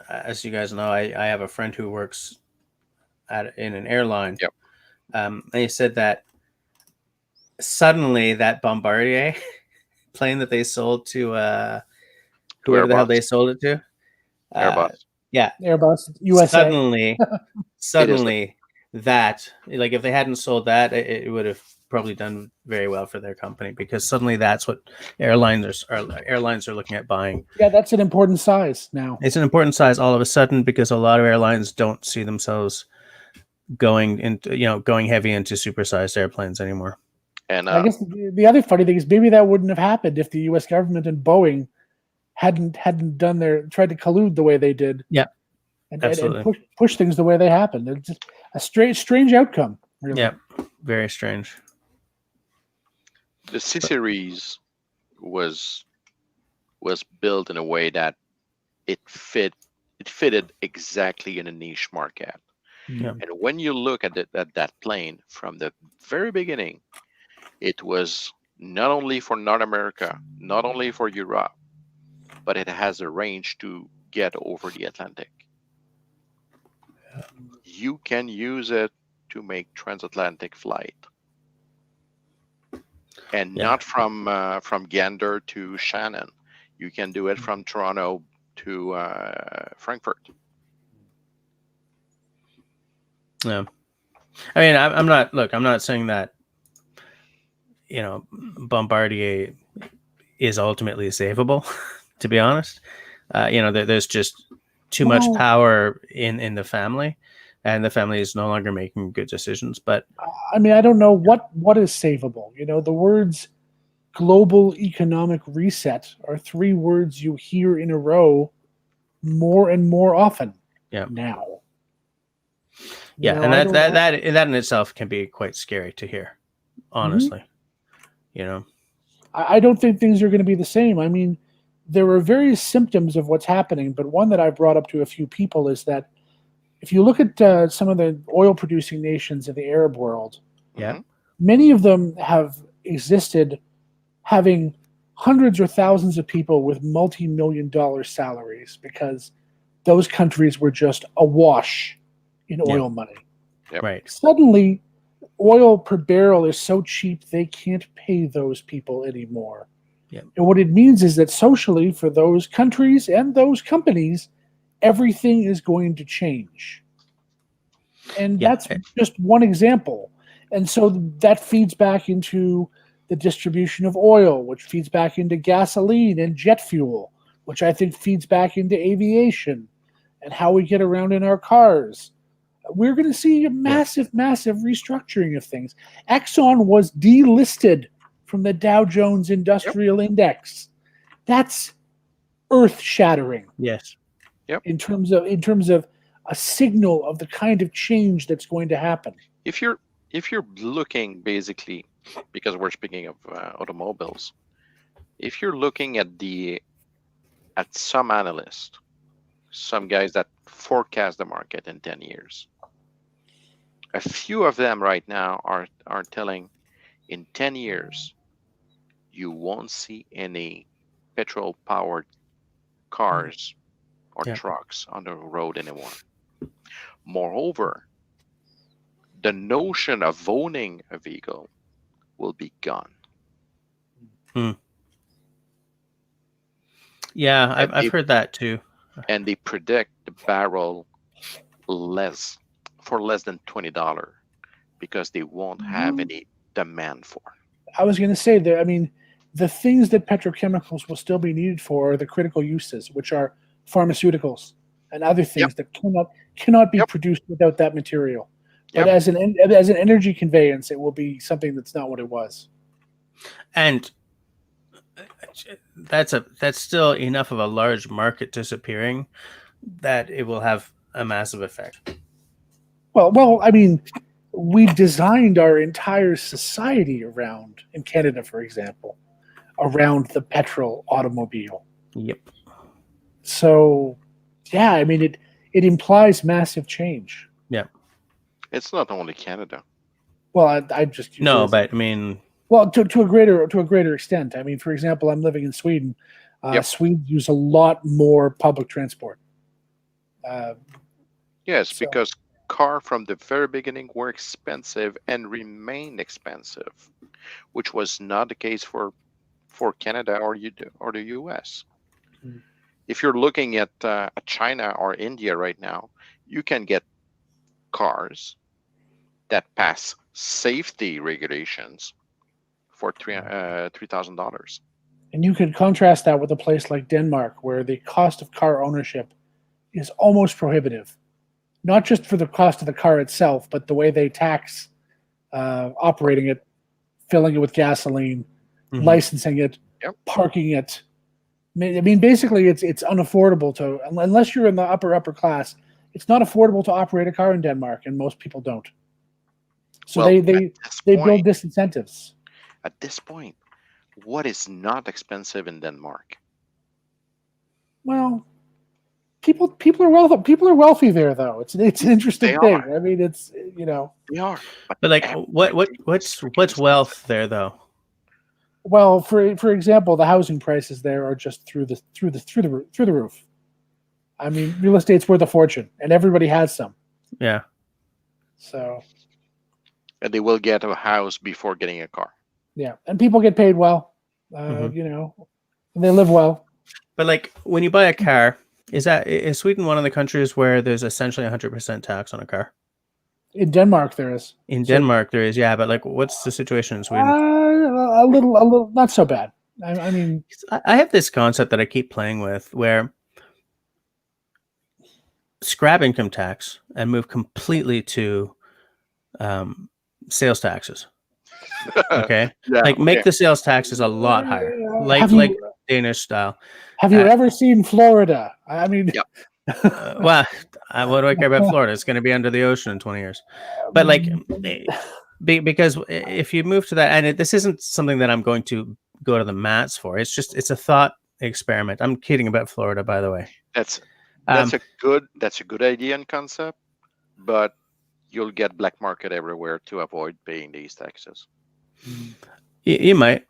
as you guys know, I have a friend who works in an airline. Yep. And he said that suddenly that Bombardier plane that they sold to whoever the hell Airbus. they sold it to, Airbus. yeah, Airbus, USA. suddenly that, like, if they hadn't sold that, it would have probably done very well for their company, because suddenly that's what airlines are looking at buying. Yeah, that's an important size now. It's an important size all of a sudden, because a lot of airlines don't see themselves going heavy into supersized airplanes anymore. And I guess the other funny thing is maybe that wouldn't have happened if the U.S. government and Boeing hadn't tried to collude the way they did. Yeah, and absolutely. push things the way they happened. It's just a strange outcome. Really. Yeah, very strange. the C series was built in a way that it fitted exactly in a niche market. Yeah. And when you look at that plane from the very beginning, it was not only for North America, not only for Europe, but it has a range to get over the Atlantic. You can use it to make transatlantic flight, and not from Gander to Shannon. You can do it from Toronto to Frankfurt. Yeah, I mean, I'm not saying that Bombardier is ultimately savable. To be honest, there's just too much power in the family, and the family is no longer making good decisions. But I mean, I don't know what is savable. The words global economic reset are three words you hear in a row more and more often now. And that in itself can be quite scary to hear, honestly. Mm-hmm. I don't think things are going to be the same. I mean, there are various symptoms of what's happening, but one that I brought up to a few people is that if you look at some of the oil-producing nations in the Arab world, many of them have existed having hundreds or thousands of people with multi-million-dollar salaries because those countries were just awash in oil money. Yep. Right. Suddenly, oil per barrel is so cheap they can't pay those people anymore. Yep. And what it means is that socially, for those countries and those companies, everything is going to change. And that's just one example. And so that feeds back into the distribution of oil, which feeds back into gasoline and jet fuel, which I think feeds back into aviation and how we get around in our cars. We're going to see a massive restructuring of things. Exxon was delisted from the Dow Jones Industrial Index. That's earth-shattering. Yes. Yep. In terms of a signal of the kind of change that's going to happen. If you're looking, basically, because we're speaking of automobiles, if you're looking at some analysts, some guys that forecast the market in 10 years, a few of them right now are telling in 10 years you won't see any petrol powered cars or trucks on the road anymore. Moreover, the notion of owning a vehicle will be gone. Yeah, I've heard that too. And they predict the barrel for less than $20 because they won't have any demand for. I was going to say that. I mean, the things that petrochemicals will still be needed for are the critical uses, which are pharmaceuticals and other things that cannot be produced without that material. But as an energy conveyance, it will be something that's not what it was. And that's still enough of a large market disappearing that it will have a massive effect. Well, I mean, we designed our entire society around, in Canada, for example, around the petrol automobile. Yep. So, yeah, I mean, it implies massive change. Yeah. It's not only Canada. Well, I just no, but I mean, well, to a greater extent. I mean, for example, I'm living in Sweden. Swedes use a lot more public transport. Yes, because car from the very beginning were expensive and remain expensive, which was not the case for Canada or the US. If you're looking at China or India right now, you can get cars that pass safety regulations for $3,000. And you can contrast that with a place like Denmark, where the cost of car ownership is almost prohibitive. Not just for the cost of the car itself, but the way they tax operating it, filling it with gasoline, licensing it, parking it. I mean, basically, it's unaffordable to, unless you're in the upper class, it's not affordable to operate a car in Denmark, and most people don't. So they build disincentives. At this point, what is not expensive in Denmark? Well, people are wealthy. People are wealthy there, though. It's an interesting thing. I mean, it's they are. But like, what's wealth there though? Well, for example, the housing prices there are just through the roof. I mean, real estate's worth a fortune, and everybody has some. Yeah. So. And they will get a house before getting a car. Yeah, and people get paid well. And they live well. But like, when you buy a car, is Sweden one of the countries where there's essentially 100% tax on a car? In Denmark, there is. In Denmark, there is, yeah. But like, what's the situation in Sweden? A little, not so bad. I mean, I have this concept that I keep playing with, where scrap income tax and move completely to sales taxes. Okay, make the sales taxes a lot higher, like Danish style. Have you ever seen Florida? I mean, well, what do I care about Florida? It's going to be under the ocean in 20 years. But like, because if you move to that, and this isn't something that I'm going to go to the mats for. It's a thought experiment. I'm kidding about Florida, by the way. That's a good idea and concept, but you'll get black market everywhere to avoid paying these taxes. You might.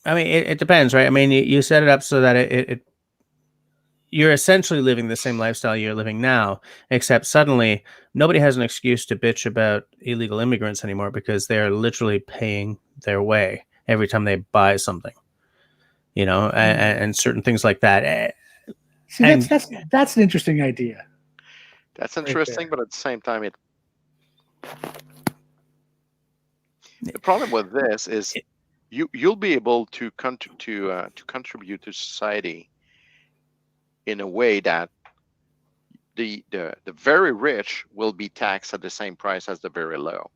I mean, it depends, right? I mean, you set it up so that you're essentially living the same lifestyle you're living now, except suddenly nobody has an excuse to bitch about illegal immigrants anymore because they're literally paying their way every time they buy something, and certain things like that. See, that's an interesting idea. That's interesting, but at the same time, the problem with this is you'll be able to contribute to society in a way that the very rich will be taxed at the same price as the very low,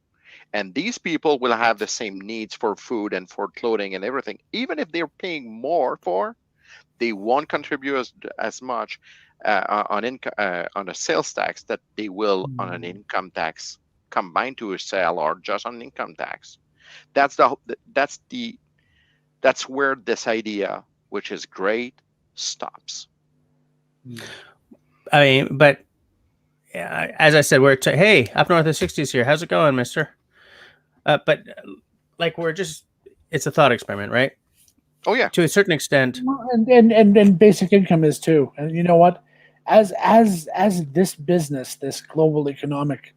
and these people will have the same needs for food and for clothing and everything. Even if they're paying more they won't contribute as much on a sales tax that they will on an income tax combined to a sale or just on income tax. That's where this idea, which is great, stops. I mean, but as I said, we're hey, up north of 60s here. How's it going, mister? But like, it's a thought experiment, right? Oh yeah, to a certain extent. And basic income is too. And you know what? As this business, this global economic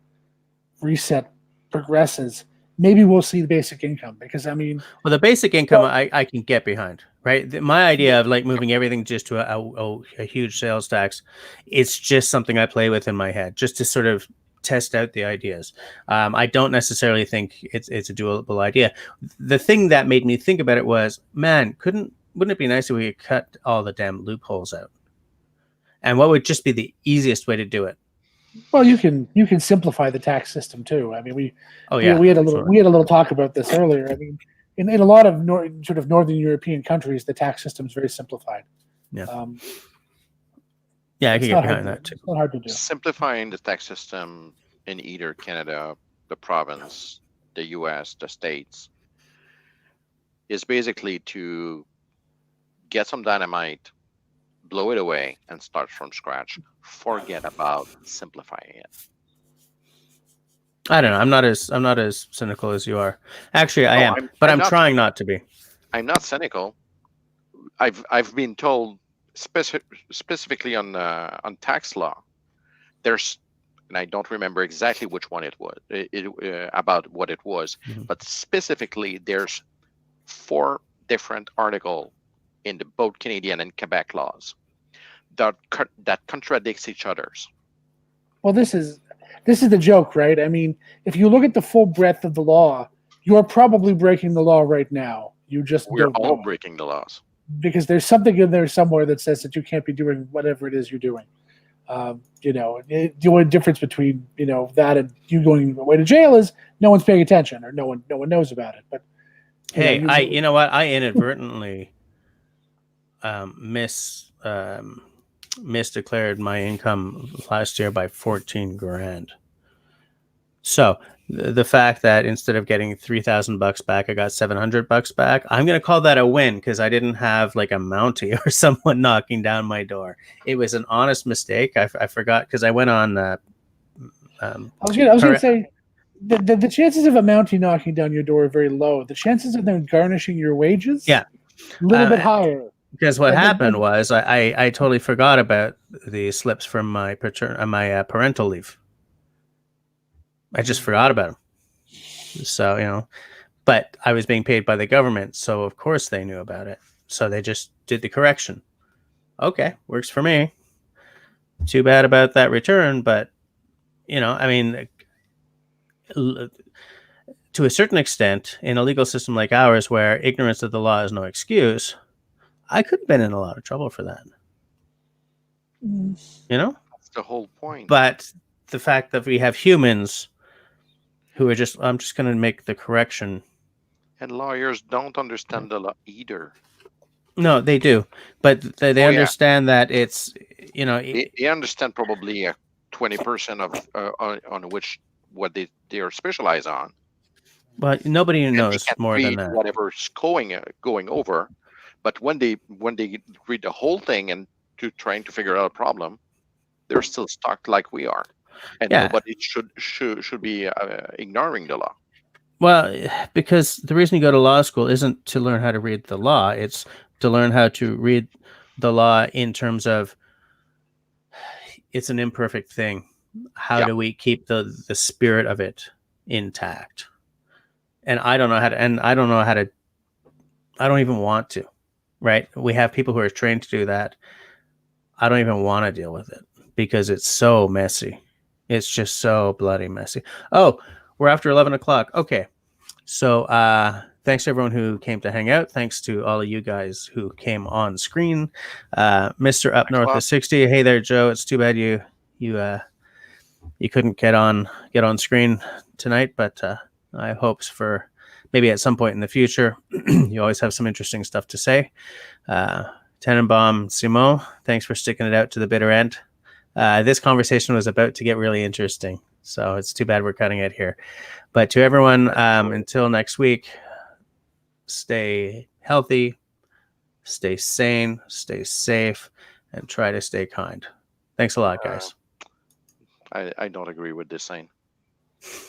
reset progresses, maybe we'll see the basic income, because I mean, well, the basic income I can get behind, right? My idea of like moving everything just to a huge sales tax, it's just something I play with in my head, just to sort of test out the ideas. I don't necessarily think it's a doable idea. The thing that made me think about it was, man, wouldn't it be nice if we could cut all the damn loopholes out? And what would just be the easiest way to do it? Well, you can simplify the tax system too. I mean, Oh yeah, we had a absolutely. little talk about this earlier. I mean, in a lot of sort of Northern European countries, the tax system is very simplified. Yeah. Um, Yeah, I it's could get not hard behind to, that too. it's not hard to do. Simplifying the tax system in either Canada, the province, the US, the states is basically to get some dynamite, blow it away, and start from scratch. Forget about simplifying it. I don't know. I'm not as cynical as you are. Actually, I No, am, but I'm not trying cynical. not to be. I'm not cynical. I've been told specifically on tax law. There's, and I don't remember exactly which one it was about what it was, but specifically there's 4 different articles in the both Canadian and Quebec laws that contradicts each other's. Well, this is the joke, right? I mean, if you look at the full breadth of the law, you are probably breaking the law right now. You just We're don't all know it. breaking the laws. Because there's something in there somewhere that says that you can't be doing whatever it is you're doing. The only difference between that and you going away to jail is no one's paying attention or no one knows about it. But Hey, you know what? I inadvertently misdeclared my income last year by 14 grand. So the fact that instead of getting $3,000 back, I got $700 back, I'm going to call that a win because I didn't have like a Mountie or someone knocking down my door. It was an honest mistake. I forgot because I went on. I was going to say the chances of a Mountie knocking down your door are very low. The chances of them garnishing your wages, a little bit higher. Because what happened was I totally forgot about the slips from my parental leave. I just forgot about them. So, but I was being paid by the government. So, of course, they knew about it. So they just did the correction. Okay, works for me. Too bad about that return. But, I mean, to a certain extent, in a legal system like ours where ignorance of the law is no excuse, I could have been in a lot of trouble for that. That's the whole point. But the fact that we have humans who are I'm just going to make the correction. And lawyers don't understand the law either. No, they do. But they understand that it's, They understand probably 20% of on which what they are specialized on. But nobody knows more than that. Whatever's going over. But when they read the whole thing and trying to figure out a problem, they're still stuck like we are, and nobody should be ignoring the law. Well, because the reason you go to law school isn't to learn how to read the law; it's to learn how to read the law in terms of it's an imperfect thing. How do we keep the spirit of it intact? And I don't know how to. And I don't know how to. I don't even want to. Right? We have people who are trained to do that. I don't even want to deal with it because it's so messy. It's just so bloody messy. Oh, we're after 11 o'clock. Okay. So thanks to everyone who came to hang out. Thanks to all of you guys who came on screen. Mr. Up North of 60. Hey there, Joe. It's too bad you couldn't get on screen tonight, but I have hopes for maybe at some point in the future. You always have some interesting stuff to say. Tenenbaum, Simon, thanks for sticking it out to the bitter end. This conversation was about to get really interesting, so it's too bad we're cutting it here. But to everyone, until next week, stay healthy, stay sane, stay safe, and try to stay kind. Thanks a lot, guys. I don't agree with this saying.